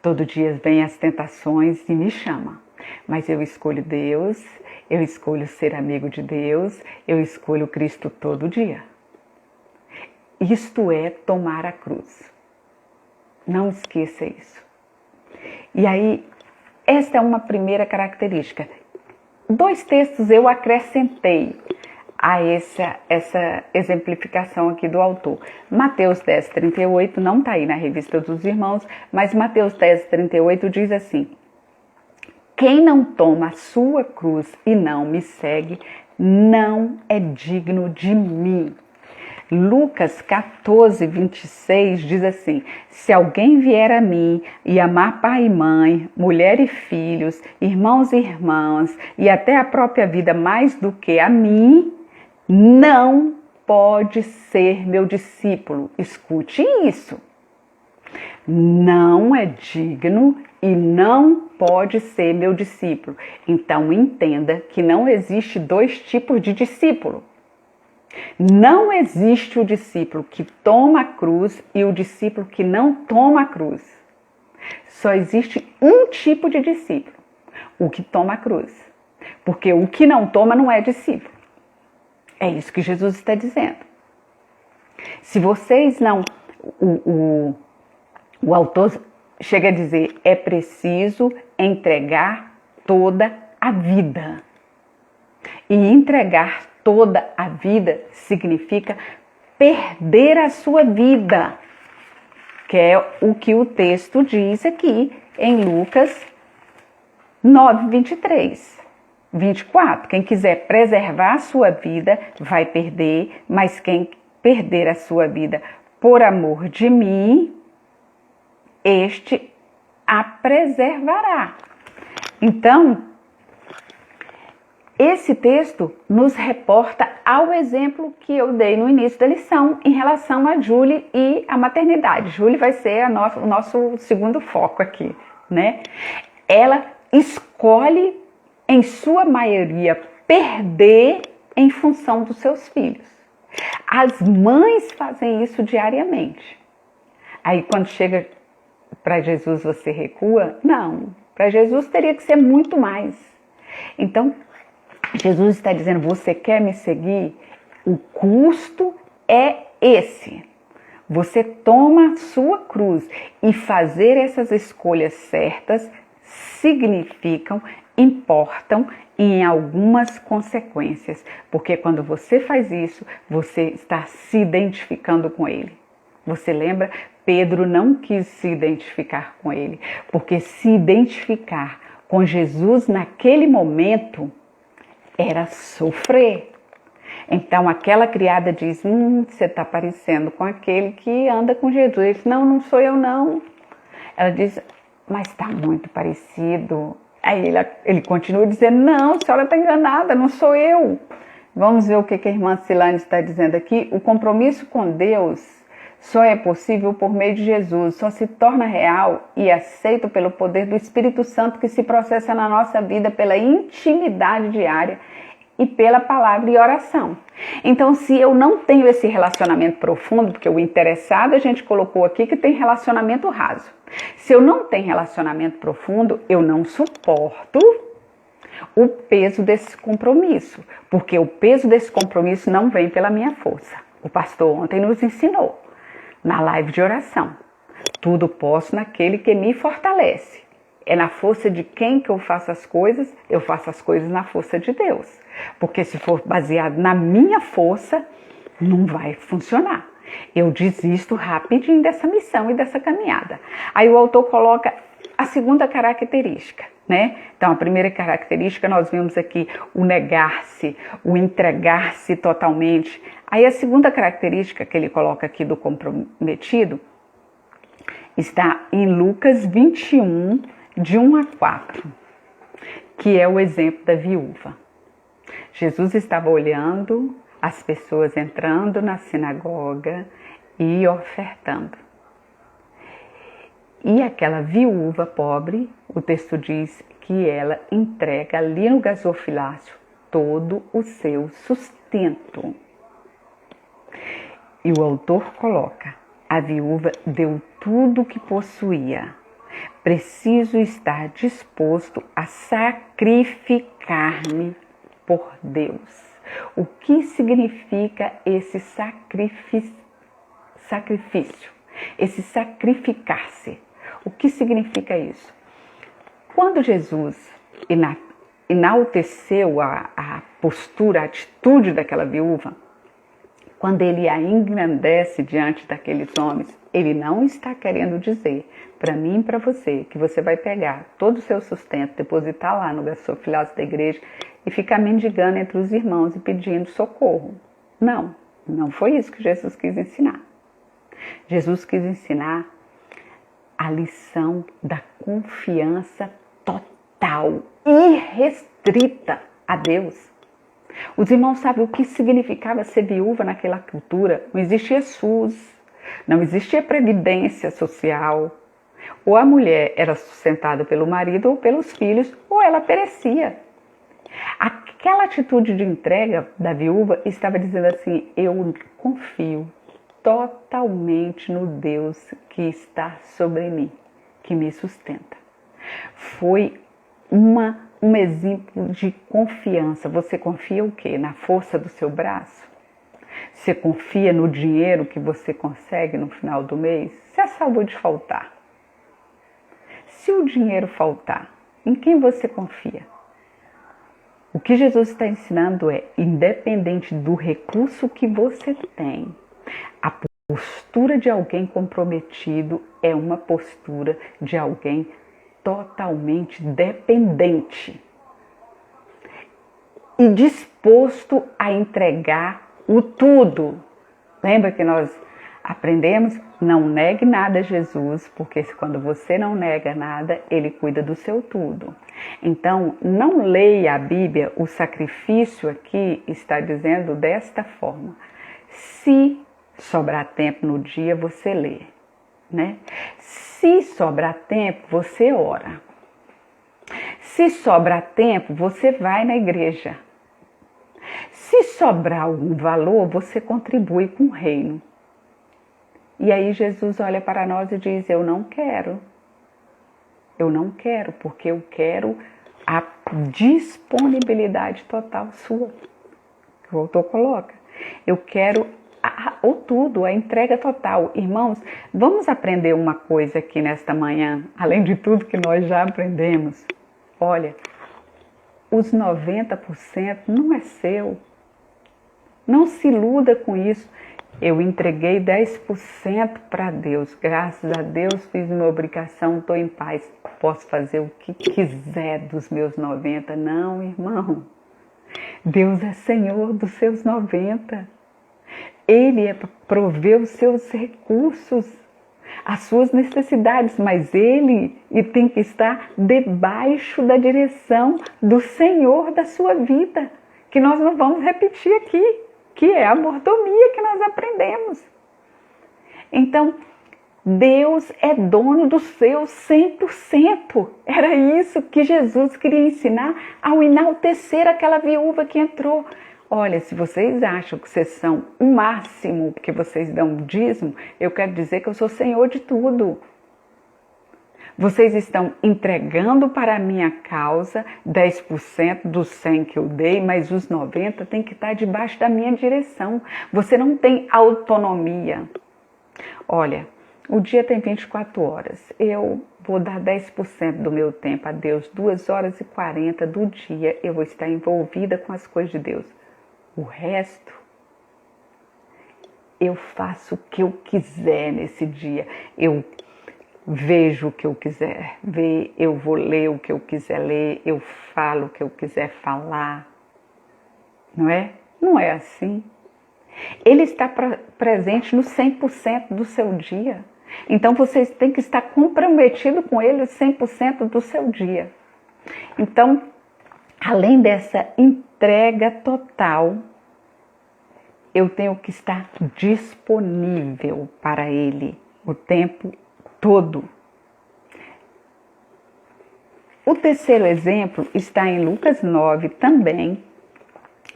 Todo dia vem as tentações e me chama. Mas eu escolho Deus, eu escolho ser amigo de Deus, eu escolho Cristo todo dia. Isto é tomar a cruz. Não esqueça isso. E aí, esta é uma primeira característica. 2 textos eu acrescentei a essa exemplificação aqui do autor. Mateus 10:38, não está aí na revista dos irmãos, mas Mateus 10:38 diz assim: quem não toma a sua cruz e não me segue, não é digno de mim. Lucas 14:26 diz assim: se alguém vier a mim e amar pai e mãe, mulher e filhos, irmãos e irmãs, e até a própria vida mais do que a mim, não pode ser meu discípulo. Escute isso. Não é digno e não pode ser meu discípulo. Então entenda que não existe 2 tipos de discípulo. Não existe o discípulo que toma a cruz e o discípulo que não toma a cruz. Só existe um tipo de discípulo, o que toma a cruz. Porque o que não toma não é discípulo. É isso que Jesus está dizendo. Se vocês não... O autor chega a dizer, é preciso entregar toda a vida. E entregar toda a vida significa perder a sua vida, que é o que o texto diz aqui em Lucas 9:23. 24, quem quiser preservar a sua vida vai perder, mas quem perder a sua vida por amor de mim, este a preservará. Então, esse texto nos reporta ao exemplo que eu dei no início da lição em relação a Júlia e a maternidade. Júlia vai ser o nosso segundo foco aqui, né? Ela escolhe, em sua maioria, perder em função dos seus filhos. As mães fazem isso diariamente. Aí quando chega para Jesus você recua? Não, para Jesus teria que ser muito mais. Então, Jesus está dizendo, você quer me seguir? O custo é esse. Você toma sua cruz e fazer essas escolhas certas significam, importam em algumas consequências. Porque quando você faz isso, você está se identificando com ele. Você lembra? Pedro não quis se identificar com ele, porque se identificar com Jesus naquele momento era sofrer. Então aquela criada diz, você está parecendo com aquele que anda com Jesus. Ele diz, não sou eu não. Ela diz, mas está muito parecido. Aí ele continua dizendo, não, a senhora está enganada, não sou eu. Vamos ver o que a irmã Silane está dizendo aqui. O compromisso com Deus só é possível por meio de Jesus, só se torna real e aceito pelo poder do Espírito Santo que se processa na nossa vida pela intimidade diária e pela palavra e oração. Então, se eu não tenho esse relacionamento profundo, porque o interessado a gente colocou aqui que tem relacionamento raso. Se eu não tenho relacionamento profundo, eu não suporto o peso desse compromisso, porque o peso desse compromisso não vem pela minha força. O pastor ontem nos ensinou, na live de oração, tudo posso naquele que me fortalece. É na força de quem que eu faço as coisas na força de Deus. Porque se for baseado na minha força, não vai funcionar. Eu desisto rapidinho dessa missão e dessa caminhada. Aí o autor coloca a segunda característica, né? Então, a primeira característica nós vimos aqui o negar-se, o entregar-se totalmente. Aí a segunda característica que ele coloca aqui do comprometido está em Lucas 21, de 1 a 4, que é o exemplo da viúva. Jesus estava olhando as pessoas entrando na sinagoga e ofertando. E aquela viúva pobre, o texto diz que ela entrega ali no gasofilácio todo o seu sustento. E o autor coloca, a viúva deu tudo o que possuía. Preciso estar disposto a sacrificar-me por Deus. O que significa esse sacrifício? Esse sacrificar-se. O que significa isso? Quando Jesus enalteceu a postura, a atitude daquela viúva, quando ele a engrandece diante daqueles homens, ele não está querendo dizer para mim e para você que você vai pegar todo o seu sustento, depositar lá no gasofilácio da igreja e ficar mendigando entre os irmãos e pedindo socorro. Não, não foi isso que Jesus quis ensinar. Jesus quis ensinar a lição da confiança total, irrestrita a Deus. Os irmãos sabem o que significava ser viúva naquela cultura. Não existia SUS, não existia previdência social. Ou a mulher era sustentada pelo marido ou pelos filhos, ou ela perecia. Aquela atitude de entrega da viúva estava dizendo assim, eu confio totalmente no Deus que está sobre mim, que me sustenta. Foi um exemplo de confiança. Você confia o quê? Na força do seu braço? Você confia no dinheiro que você consegue no final do mês? Se a saúde faltar? Se o dinheiro faltar, em quem você confia? O que Jesus está ensinando é, independente do recurso que você tem, a postura de alguém comprometido é uma postura de alguém totalmente dependente e disposto a entregar o tudo. Lembra que nós aprendemos? Não negue nada a Jesus, porque quando você não nega nada, Ele cuida do seu tudo. Então, não leia a Bíblia, o sacrifício aqui está dizendo desta forma. Se sobrar tempo no dia, você lê, né? Se sobrar tempo, você ora. Se sobrar tempo, você vai na igreja. Se sobrar algum valor, você contribui com o reino. E aí Jesus olha para nós e diz, eu não quero. Eu não quero, porque eu quero a disponibilidade total sua. Que o autor coloca. Eu quero o tudo, a entrega total. Irmãos, vamos aprender uma coisa aqui nesta manhã, além de tudo que nós já aprendemos. Olha, os 90% não é seu. Não se iluda com isso. Eu entreguei 10% para Deus. Graças a Deus fiz minha obrigação, estou em paz. Posso fazer o que quiser dos meus 90%. Não, irmão. Deus é Senhor dos seus 90%. Ele é para prover os seus recursos, as suas necessidades, mas ele tem que estar debaixo da direção do Senhor da sua vida, que nós não vamos repetir aqui, que é a mordomia que nós aprendemos. Então, Deus é dono do seu 100%. Era isso que Jesus queria ensinar ao enaltecer aquela viúva que entrou. Olha, se vocês acham que vocês são o máximo, porque vocês dão dízimo, eu quero dizer que eu sou Senhor de tudo. Vocês estão entregando para a minha causa 10% dos 100 que eu dei, mas os 90% tem que estar debaixo da minha direção. Você não tem autonomia. Olha, o dia tem 24 horas. Eu vou dar 10% do meu tempo a Deus. 2 horas e 40 do dia eu vou estar envolvida com as coisas de Deus. O resto, eu faço o que eu quiser nesse dia. Eu vejo o que eu quiser ver, eu vou ler o que eu quiser ler, eu falo o que eu quiser falar. Não é? Não é assim. Ele está presente no 100% do seu dia. Então, vocês têm que estar comprometidos com Ele 100% do seu dia. Então, além dessa entrega total, eu tenho que estar disponível para Ele o tempo todo. O terceiro exemplo está em Lucas 9 também,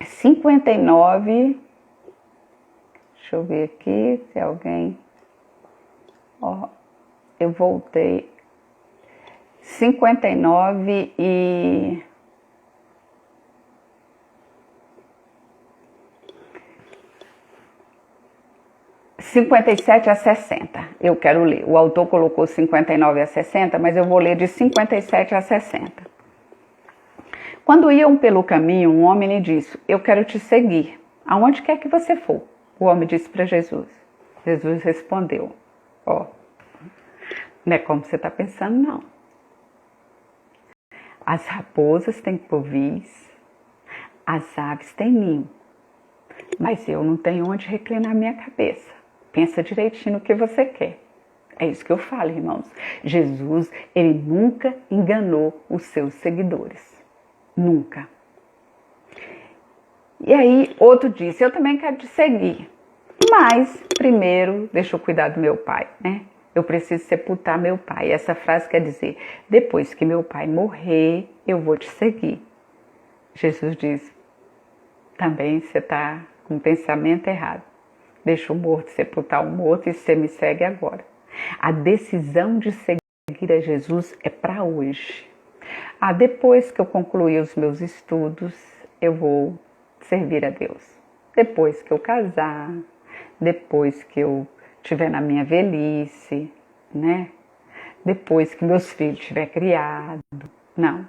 59. Deixa eu ver aqui se alguém... Ó, eu voltei. 59 e... 57 a 60, eu quero ler. O autor colocou 59 a 60, mas eu vou ler de 57 a 60. Quando iam pelo caminho, um homem lhe disse: eu quero te seguir, aonde quer que você for. O homem disse para Jesus. Jesus respondeu: ó, não é como você está pensando, não. As raposas têm povis, as aves têm ninho, mas eu não tenho onde reclinar minha cabeça. Pensa direitinho no que você quer. É isso que eu falo, irmãos. Jesus, ele nunca enganou os seus seguidores. Nunca. E aí, outro disse: eu também quero te seguir. Mas, primeiro, deixa eu cuidar do meu pai, né? Eu preciso sepultar meu pai. Essa frase quer dizer: depois que meu pai morrer, eu vou te seguir. Jesus diz: também você está com um pensamento errado. Deixa o morto sepultar o morto e você me segue agora. A decisão de seguir a Jesus é para hoje. Depois que eu concluir os meus estudos, eu vou servir a Deus. Depois que eu casar, depois que eu estiver na minha velhice, né? Depois que meus filhos estiverem criados. Não.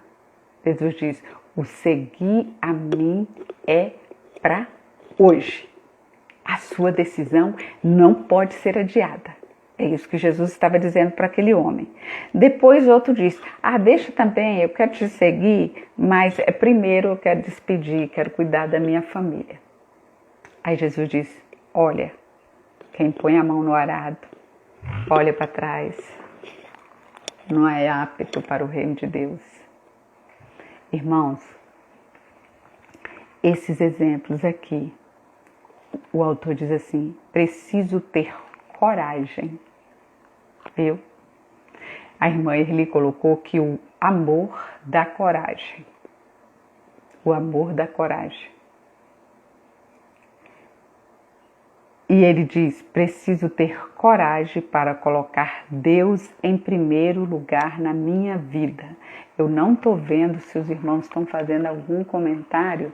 Jesus diz: o seguir a mim é para hoje. A sua decisão não pode ser adiada. É isso que Jesus estava dizendo para aquele homem. Depois outro disse: deixa também, eu quero te seguir, mas primeiro eu quero despedir, quero cuidar da minha família. Aí Jesus disse: olha, quem põe a mão no arado, olha para trás, não é apto para o reino de Deus. Irmãos, esses exemplos aqui, o autor diz assim: preciso ter coragem. Viu? A irmã Erli colocou que o amor dá coragem. O amor dá coragem. E ele diz: preciso ter coragem para colocar Deus em primeiro lugar na minha vida. Eu não estou vendo se os irmãos estão fazendo algum comentário.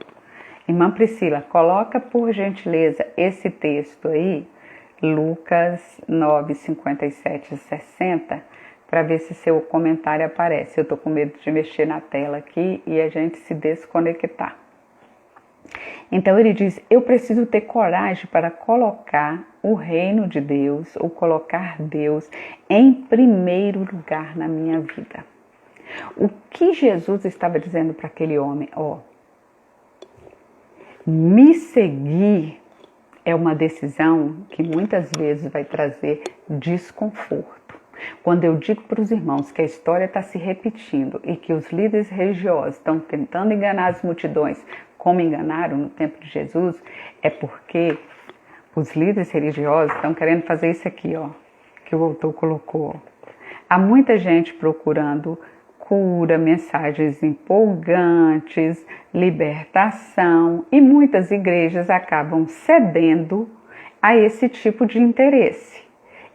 Irmã Priscila, coloca por gentileza esse texto aí, Lucas 9, 57 e 60, para ver se seu comentário aparece. Eu estou com medo de mexer na tela aqui e a gente se desconectar. Então ele diz: eu preciso ter coragem para colocar o reino de Deus, ou colocar Deus em primeiro lugar na minha vida. O que Jesus estava dizendo para aquele homem? Me seguir é uma decisão que muitas vezes vai trazer desconforto. Quando eu digo para os irmãos que a história está se repetindo e que os líderes religiosos estão tentando enganar as multidões como enganaram no tempo de Jesus, é porque os líderes religiosos estão querendo fazer isso aqui, ó, que o autor colocou. Há muita gente procurando cura, mensagens empolgantes, libertação, e muitas igrejas acabam cedendo a esse tipo de interesse,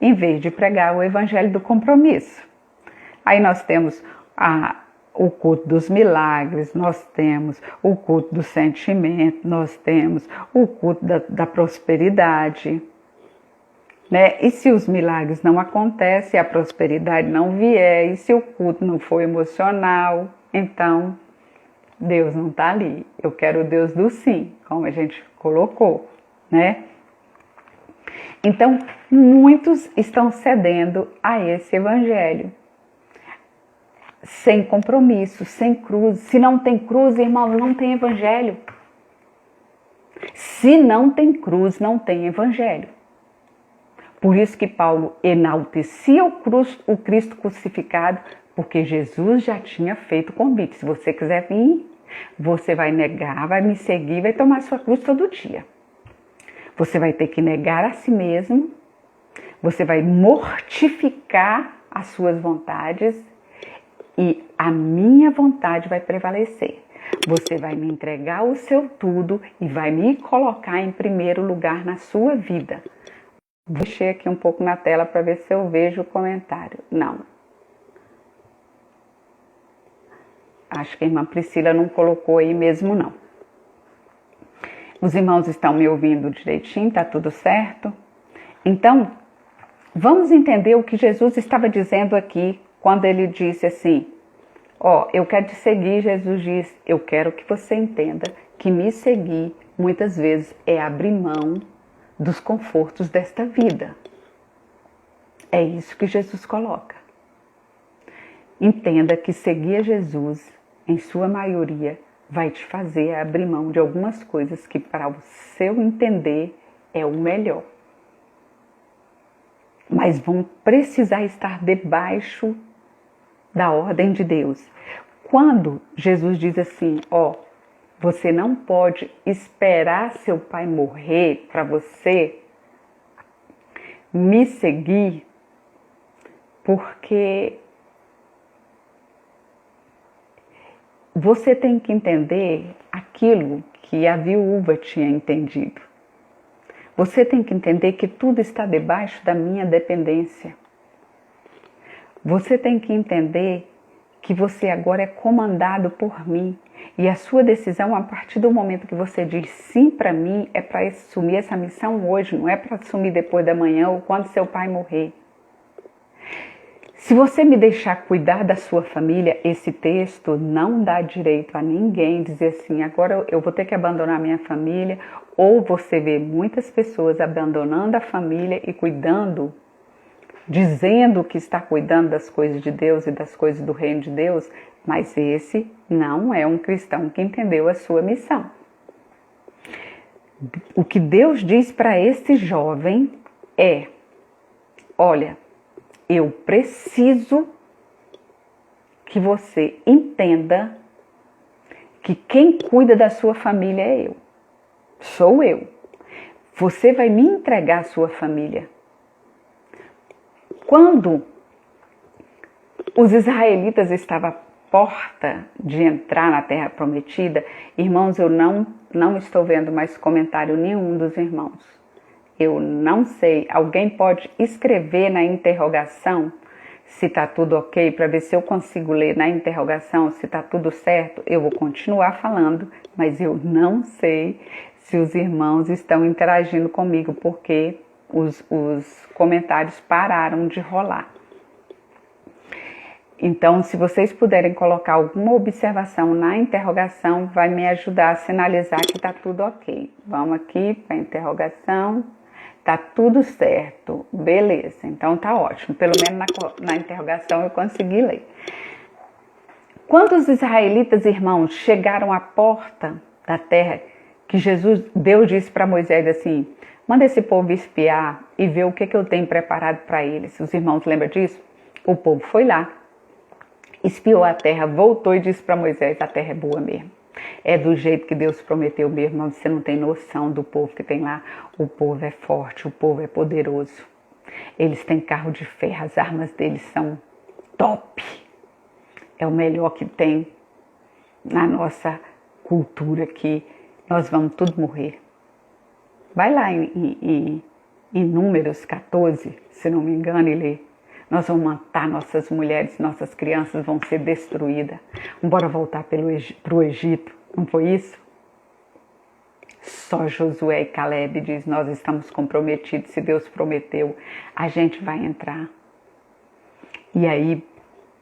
em vez de pregar o evangelho do compromisso. Aí nós temos o culto dos milagres, nós temos o culto do sentimento, nós temos o culto da prosperidade, né? E se os milagres não acontecem, a prosperidade não vier, e se o culto não for emocional, então Deus não está ali. Eu quero o Deus do sim, como a gente colocou, né? Então, muitos estão cedendo a esse evangelho, sem compromisso, sem cruz. Se não tem cruz, irmãos, não tem evangelho. Se não tem cruz, não tem evangelho. Por isso que Paulo enaltecia o Cristo crucificado, porque Jesus já tinha feito o convite. Se você quiser vir, você vai negar, vai me seguir, vai tomar sua cruz todo dia. Você vai ter que negar a si mesmo, você vai mortificar as suas vontades e a minha vontade vai prevalecer. Você vai me entregar o seu tudo e vai me colocar em primeiro lugar na sua vida. Vou mexer aqui um pouco na tela para ver se eu vejo o comentário. Não. Acho que a irmã Priscila não colocou aí mesmo, não. Os irmãos estão me ouvindo direitinho? Tá tudo certo? Então, vamos entender o que Jesus estava dizendo aqui, quando ele disse assim, ó, eu quero te seguir, Jesus diz, eu quero que você entenda que me seguir, muitas vezes, é abrir mão dos confortos desta vida. É isso que Jesus coloca. Entenda que seguir a Jesus, em sua maioria, vai te fazer abrir mão de algumas coisas que, para o seu entender, é o melhor. Mas vão precisar estar debaixo da ordem de Deus. Quando Jesus diz assim, ó, você não pode esperar seu pai morrer para você me seguir, porque você tem que entender aquilo que a viúva tinha entendido. Você tem que entender que tudo está debaixo da minha dependência. Você tem que entender que você agora é comandado por mim. E a sua decisão, a partir do momento que você diz sim para mim, é para assumir essa missão hoje, não é para assumir depois da manhã ou quando seu pai morrer. Se você me deixar cuidar da sua família, esse texto não dá direito a ninguém dizer assim, agora eu vou ter que abandonar minha família, ou você vê muitas pessoas abandonando a família e cuidando, dizendo que está cuidando das coisas de Deus e das coisas do reino de Deus, mas esse não é um cristão que entendeu a sua missão. O que Deus diz para esse jovem é, olha, eu preciso que você entenda que quem cuida da sua família é eu. Sou eu. Você vai me entregar a sua família. Quando os israelitas estavam à porta de entrar na terra prometida, irmãos, eu não estou vendo mais comentário nenhum dos irmãos. Eu não sei, alguém pode escrever na interrogação se está tudo ok, para ver se eu consigo ler na interrogação se está tudo certo. Eu vou continuar falando, mas eu não sei se os irmãos estão interagindo comigo, porque os comentários pararam de rolar. Então, se vocês puderem colocar alguma observação na interrogação, vai me ajudar a sinalizar que está tudo ok. Vamos aqui para a interrogação. Tá tudo certo, beleza, então tá ótimo, pelo menos na interrogação eu consegui ler. Quando os israelitas, irmãos, chegaram à porta da terra, que Deus disse para Moisés assim, manda esse povo espiar e ver o que eu tenho preparado para eles. Os irmãos lembram disso? O povo foi lá, espiou a terra, voltou e disse para Moisés, a terra é boa mesmo. É do jeito que Deus prometeu mesmo, mas você não tem noção do povo que tem lá. O povo é forte, o povo é poderoso. Eles têm carro de ferro, as armas deles são top. É o melhor que tem na nossa cultura aqui. Nós vamos tudo morrer. Vai lá em Números 14, se não me engano, e lê. Nós vamos matar nossas mulheres, nossas crianças vão ser destruídas. Bora voltar para o Egito, não foi isso? Só Josué e Caleb diz, nós estamos comprometidos, se Deus prometeu, a gente vai entrar. E aí,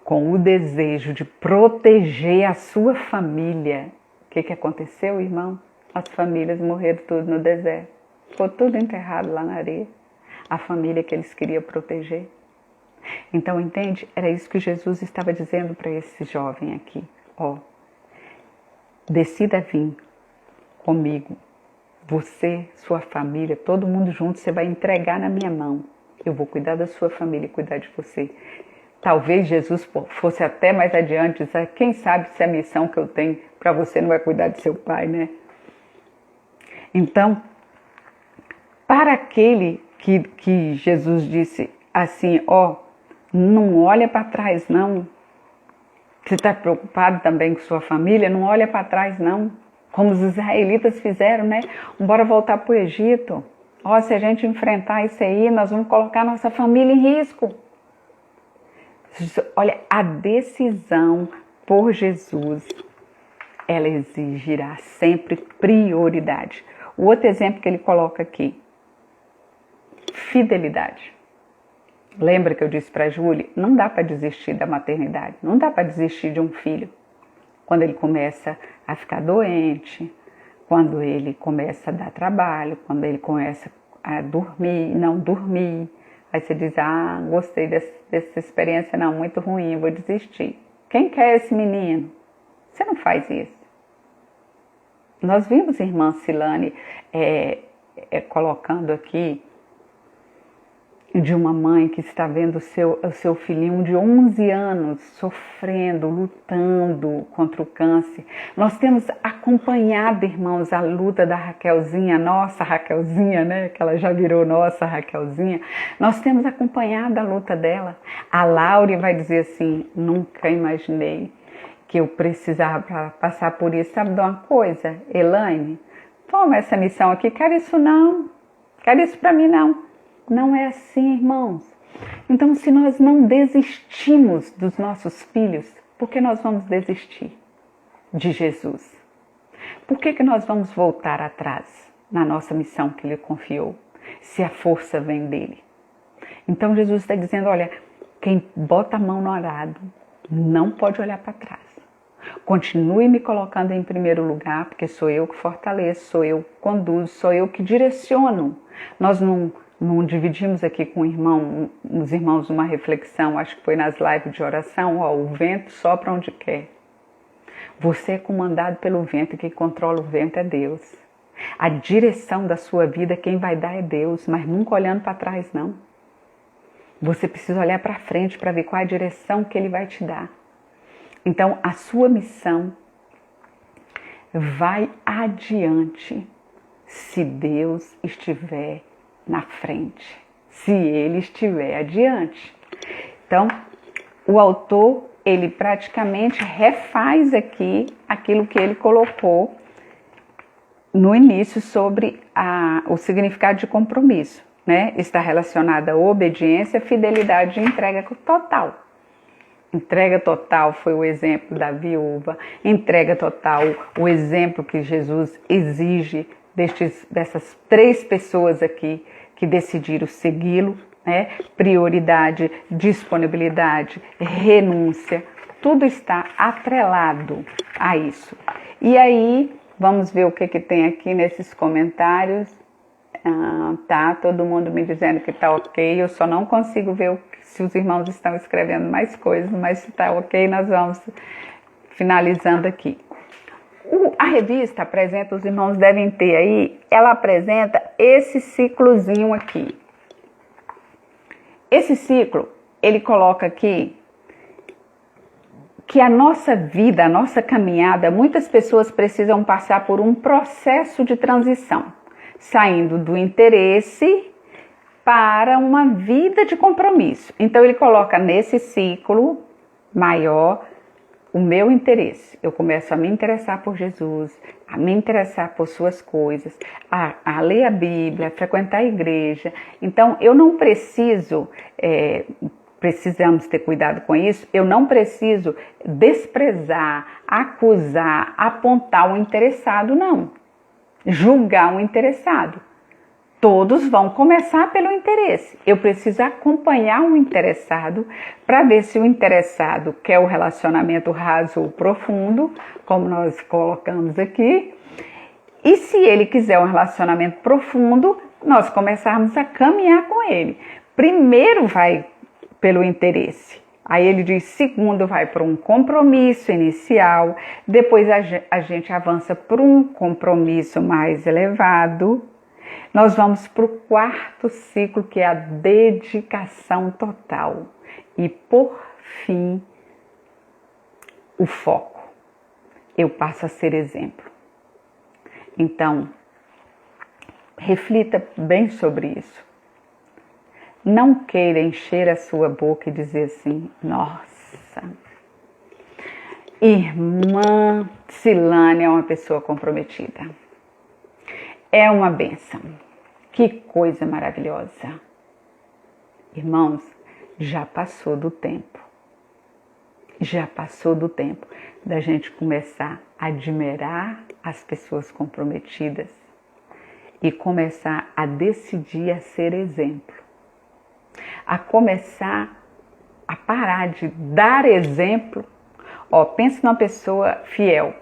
com o desejo de proteger a sua família, o que aconteceu, irmão? As famílias morreram tudo no deserto. Ficou tudo enterrado lá na areia. A família que eles queriam proteger. Então, entende? Era isso que Jesus estava dizendo para esse jovem aqui. Ó, decida vir comigo. Você, sua família, todo mundo junto, você vai entregar na minha mão. Eu vou cuidar da sua família e cuidar de você. Talvez Jesus fosse até mais adiante, dizer, quem sabe se a missão que eu tenho para você não vai cuidar de seu pai, né? Então, para aquele que Jesus disse assim, ó, não olha para trás não. Você está preocupado também com sua família? Não olha para trás não. Como os israelitas fizeram, né? Bora voltar para o Egito. Ó, se a gente enfrentar isso aí, nós vamos colocar nossa família em risco. Olha, a decisão por Jesus, ela exigirá sempre prioridade. O outro exemplo que ele coloca aqui, fidelidade. Lembra que eu disse para a Júlia, não dá para desistir da maternidade, não dá para desistir de um filho. Quando ele começa a ficar doente, quando ele começa a dar trabalho, quando ele começa a dormir, não dormir, aí você diz, gostei dessa experiência, não, muito ruim, eu vou desistir. Quem quer esse menino? Você não faz isso. Nós vimos a irmã Silane colocando aqui de uma mãe que está vendo o seu filhinho de 11 anos sofrendo, lutando contra o câncer. Nós temos acompanhado, irmãos, a luta da Raquelzinha, nossa Raquelzinha, né? Que ela já virou nossa Raquelzinha. Nós temos acompanhado a luta dela. A Laure vai dizer assim, nunca imaginei que eu precisava passar por isso. Sabe de uma coisa, Elaine? Toma essa missão aqui, quero isso não, quero isso para mim não. Não é assim, irmãos. Então, se nós não desistimos dos nossos filhos, por que nós vamos desistir de Jesus? Por que nós vamos voltar atrás na nossa missão que Ele confiou, se a força vem dEle? Então, Jesus está dizendo, olha, quem bota a mão no arado não pode olhar para trás. Continue me colocando em primeiro lugar, porque sou eu que fortaleço, sou eu que conduzo, sou eu que direciono. Nós não dividimos aqui com os irmãos uma reflexão, acho que foi nas lives de oração, ó, o vento sopra onde quer. Você é comandado pelo vento e quem controla o vento é Deus. A direção da sua vida, quem vai dar é Deus, mas nunca olhando para trás, não. Você precisa olhar para frente para ver qual é a direção que Ele vai te dar. Então, a sua missão vai adiante se Deus estiver na frente, se Ele estiver adiante. Então, o autor, ele praticamente refaz aqui aquilo que ele colocou no início sobre o significado de compromisso, né? Está relacionado à obediência, fidelidade e entrega total. Entrega total foi o exemplo da viúva, entrega total, o exemplo que Jesus exige dessas 3 pessoas aqui que decidiram segui-lo, né? Prioridade, disponibilidade, renúncia, tudo está atrelado a isso. E aí, vamos ver o que tem aqui nesses comentários. Tá, todo mundo me dizendo que tá ok, eu só não consigo ver se os irmãos estão escrevendo mais coisas, mas se tá ok, nós vamos finalizando aqui. A revista apresenta, os irmãos devem ter aí, ela apresenta esse ciclozinho aqui. Esse ciclo, ele coloca aqui que a nossa vida, a nossa caminhada, muitas pessoas precisam passar por um processo de transição, saindo do interesse para uma vida de compromisso. Então ele coloca nesse ciclo maior o meu interesse. Eu começo a me interessar por Jesus, a me interessar por suas coisas, a ler a Bíblia, a frequentar a igreja. Então eu não preciso, precisamos ter cuidado com isso, eu não preciso desprezar, acusar, apontar o interessado, não. Julgar o interessado. Todos vão começar pelo interesse. Eu preciso acompanhar o interessado para ver se o interessado quer o relacionamento raso ou profundo, como nós colocamos aqui. E se ele quiser um relacionamento profundo, nós começarmos a caminhar com ele. Primeiro vai pelo interesse. Aí ele diz, segundo vai para um compromisso inicial, depois a gente avança para um compromisso mais elevado. Nós vamos para o quarto ciclo, que é a dedicação total. E por fim, o foco. Eu passo a ser exemplo. Então, reflita bem sobre isso. Não queira encher a sua boca e dizer assim, nossa, irmã Silane é uma pessoa comprometida. É uma bênção. Que coisa maravilhosa. Irmãos, já passou do tempo. Já passou do tempo da gente começar a admirar as pessoas comprometidas e começar a decidir a ser exemplo. A começar a parar de dar exemplo. Pense numa pessoa fiel.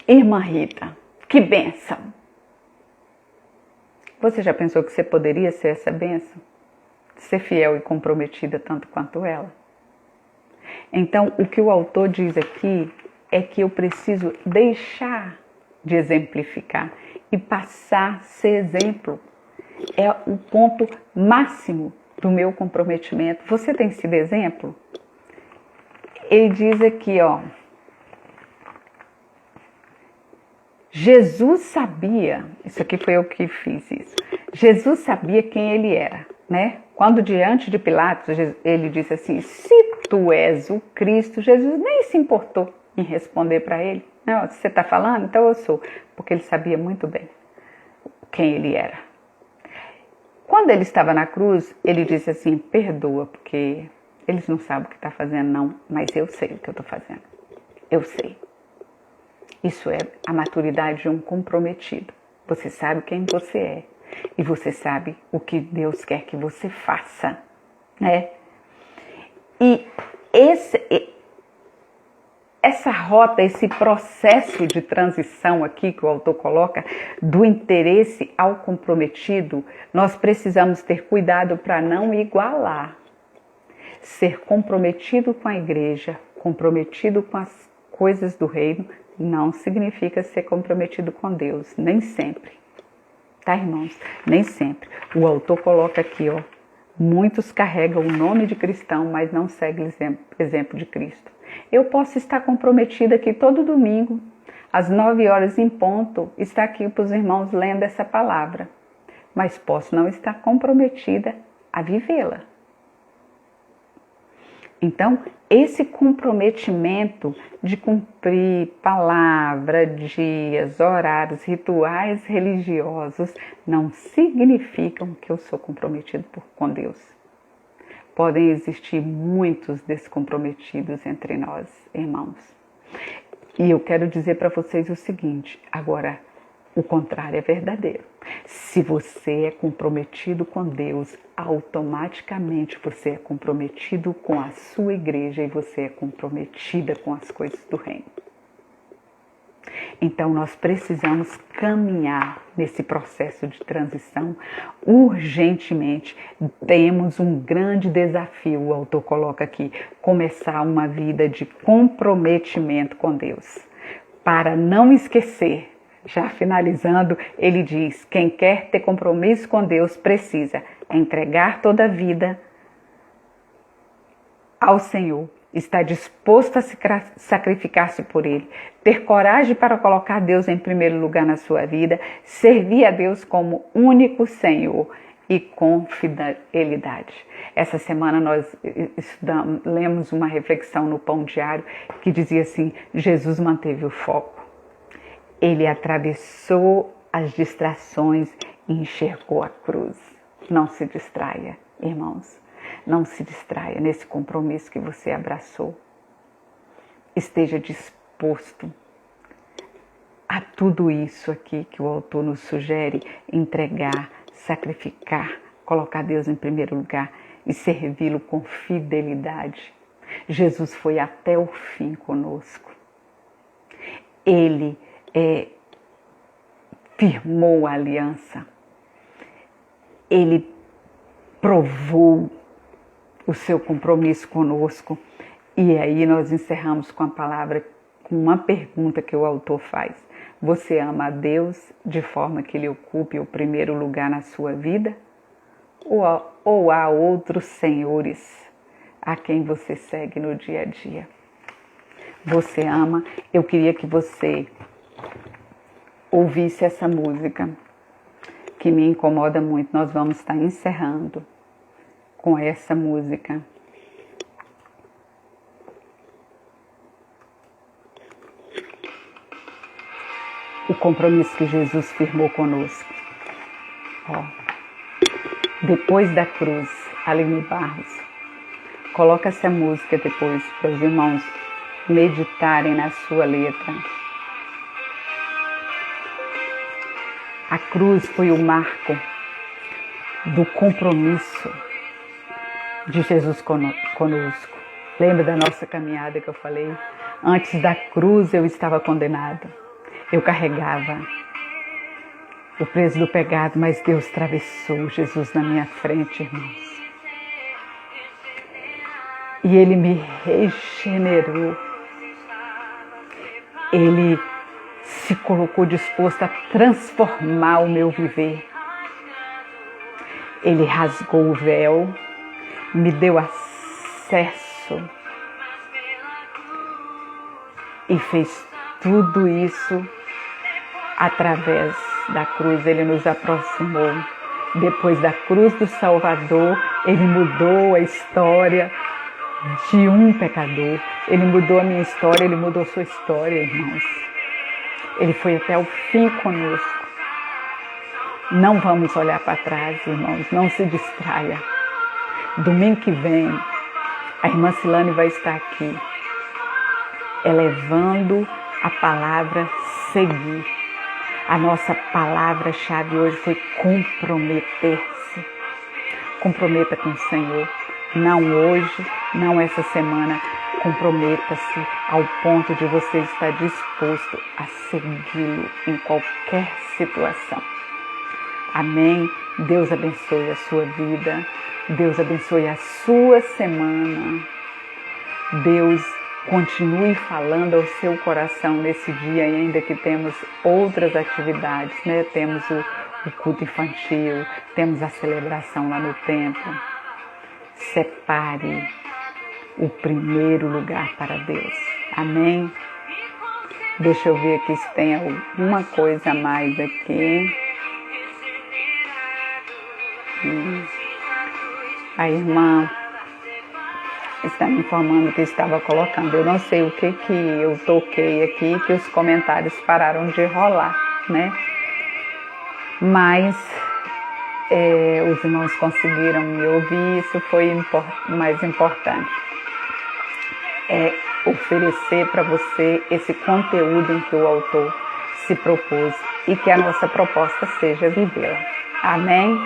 Irmã Rita, que bênção! Você já pensou que você poderia ser essa bênção? Ser fiel e comprometida tanto quanto ela? Então, o que o autor diz aqui é que eu preciso deixar de exemplificar e passar a ser exemplo. É o ponto máximo do meu comprometimento. Você tem sido exemplo? Ele diz aqui, Jesus sabia, isso aqui foi eu que fiz isso, Jesus sabia quem ele era, né? Quando diante de Pilatos ele disse assim, se tu és o Cristo, Jesus nem se importou em responder para ele. Não, você está falando? Então eu sou, porque ele sabia muito bem quem ele era. Quando ele estava na cruz, ele disse assim, perdoa, porque eles não sabem o que está fazendo não, mas eu sei o que eu estou fazendo, eu sei. Isso é a maturidade de um comprometido. Você sabe quem você é e você sabe o que Deus quer que você faça, né? E essa rota, esse processo de transição aqui que o autor coloca, do interesse ao comprometido, nós precisamos ter cuidado para não igualar. Ser comprometido com a igreja, comprometido com as coisas do reino, não significa ser comprometido com Deus, nem sempre. Tá, irmãos? Nem sempre. O autor coloca aqui, muitos carregam o nome de cristão, mas não seguem o exemplo de Cristo. Eu posso estar comprometida aqui todo domingo, às 9 horas em ponto, estar aqui para os irmãos lendo essa palavra, mas posso não estar comprometida a vivê-la. Então, esse comprometimento de cumprir palavra, dias, horários, rituais religiosos, não significam que eu sou comprometido com Deus. Podem existir muitos descomprometidos entre nós, irmãos. E eu quero dizer para vocês o seguinte, agora, o contrário é verdadeiro. Se você é comprometido com Deus, automaticamente você é comprometido com a sua igreja e você é comprometida com as coisas do reino. Então nós precisamos caminhar nesse processo de transição urgentemente. Temos um grande desafio, o autor coloca aqui, começar uma vida de comprometimento com Deus. Para não esquecer, já finalizando, ele diz, quem quer ter compromisso com Deus precisa entregar toda a vida ao Senhor estar disposto a sacrificar-se por Ele, ter coragem para colocar Deus em primeiro lugar na sua vida, servir a Deus como único Senhor e com fidelidade. Essa semana nós lemos uma reflexão no Pão Diário que dizia assim: Jesus manteve o foco. Ele atravessou as distrações e enxergou a cruz. Não se distraia, irmãos. Não se distraia nesse compromisso que você abraçou. Esteja disposto a tudo isso aqui que o autor nos sugere: entregar, sacrificar, colocar Deus em primeiro lugar e servi-lo com fidelidade. Jesus foi até o fim conosco. Ele firmou a aliança. Ele provou o seu compromisso conosco. E aí nós encerramos com a palavra, com uma pergunta que o autor faz: você ama a Deus de forma que Ele ocupe o primeiro lugar na sua vida? Ou há outros senhores a quem você segue no dia a dia? Você ama? Eu queria que você ouvisse essa música que me incomoda muito. Nós vamos estar encerrando com essa música. O compromisso que Jesus firmou conosco. Depois da cruz, Aline Barros. Coloca essa música depois para os irmãos meditarem na sua letra. A cruz foi o marco do compromisso de Jesus conosco. Lembra da nossa caminhada que eu falei? Antes da cruz eu estava condenada. Eu carregava o peso do pecado, mas Deus atravessou Jesus na minha frente, irmãos. E Ele me regenerou. Ele se colocou disposto a transformar o meu viver. Ele rasgou o véu, me deu acesso e fez tudo isso através da cruz. Ele nos aproximou. Depois da cruz do Salvador, Ele mudou a história de um pecador. Ele mudou a minha história, Ele mudou a sua história, irmãos. Ele foi até o fim conosco. Não vamos olhar para trás, irmãos. Não se distraia. Domingo que vem, a irmã Silane vai estar aqui, elevando a palavra seguir. A nossa palavra-chave hoje foi comprometer-se. Comprometa com o Senhor. Não hoje, não essa semana. Comprometa-se ao ponto de você estar disposto a segui-lo em qualquer situação. Amém? Deus abençoe a sua vida. Deus abençoe a sua semana. Deus continue falando ao seu coração nesse dia, ainda que temos outras atividades, né? Temos o culto infantil, temos a celebração lá no templo. Separe o primeiro lugar para Deus. Amém? Deixa eu ver aqui se tem alguma coisa a mais aqui. A irmã está me informando que estava colocando. Eu não sei o que eu toquei aqui, que os comentários pararam de rolar, né? Mas os irmãos conseguiram me ouvir, isso foi mais importante. Oferecer para você esse conteúdo em que o autor se propôs e que a nossa proposta seja vivê-la. Amém?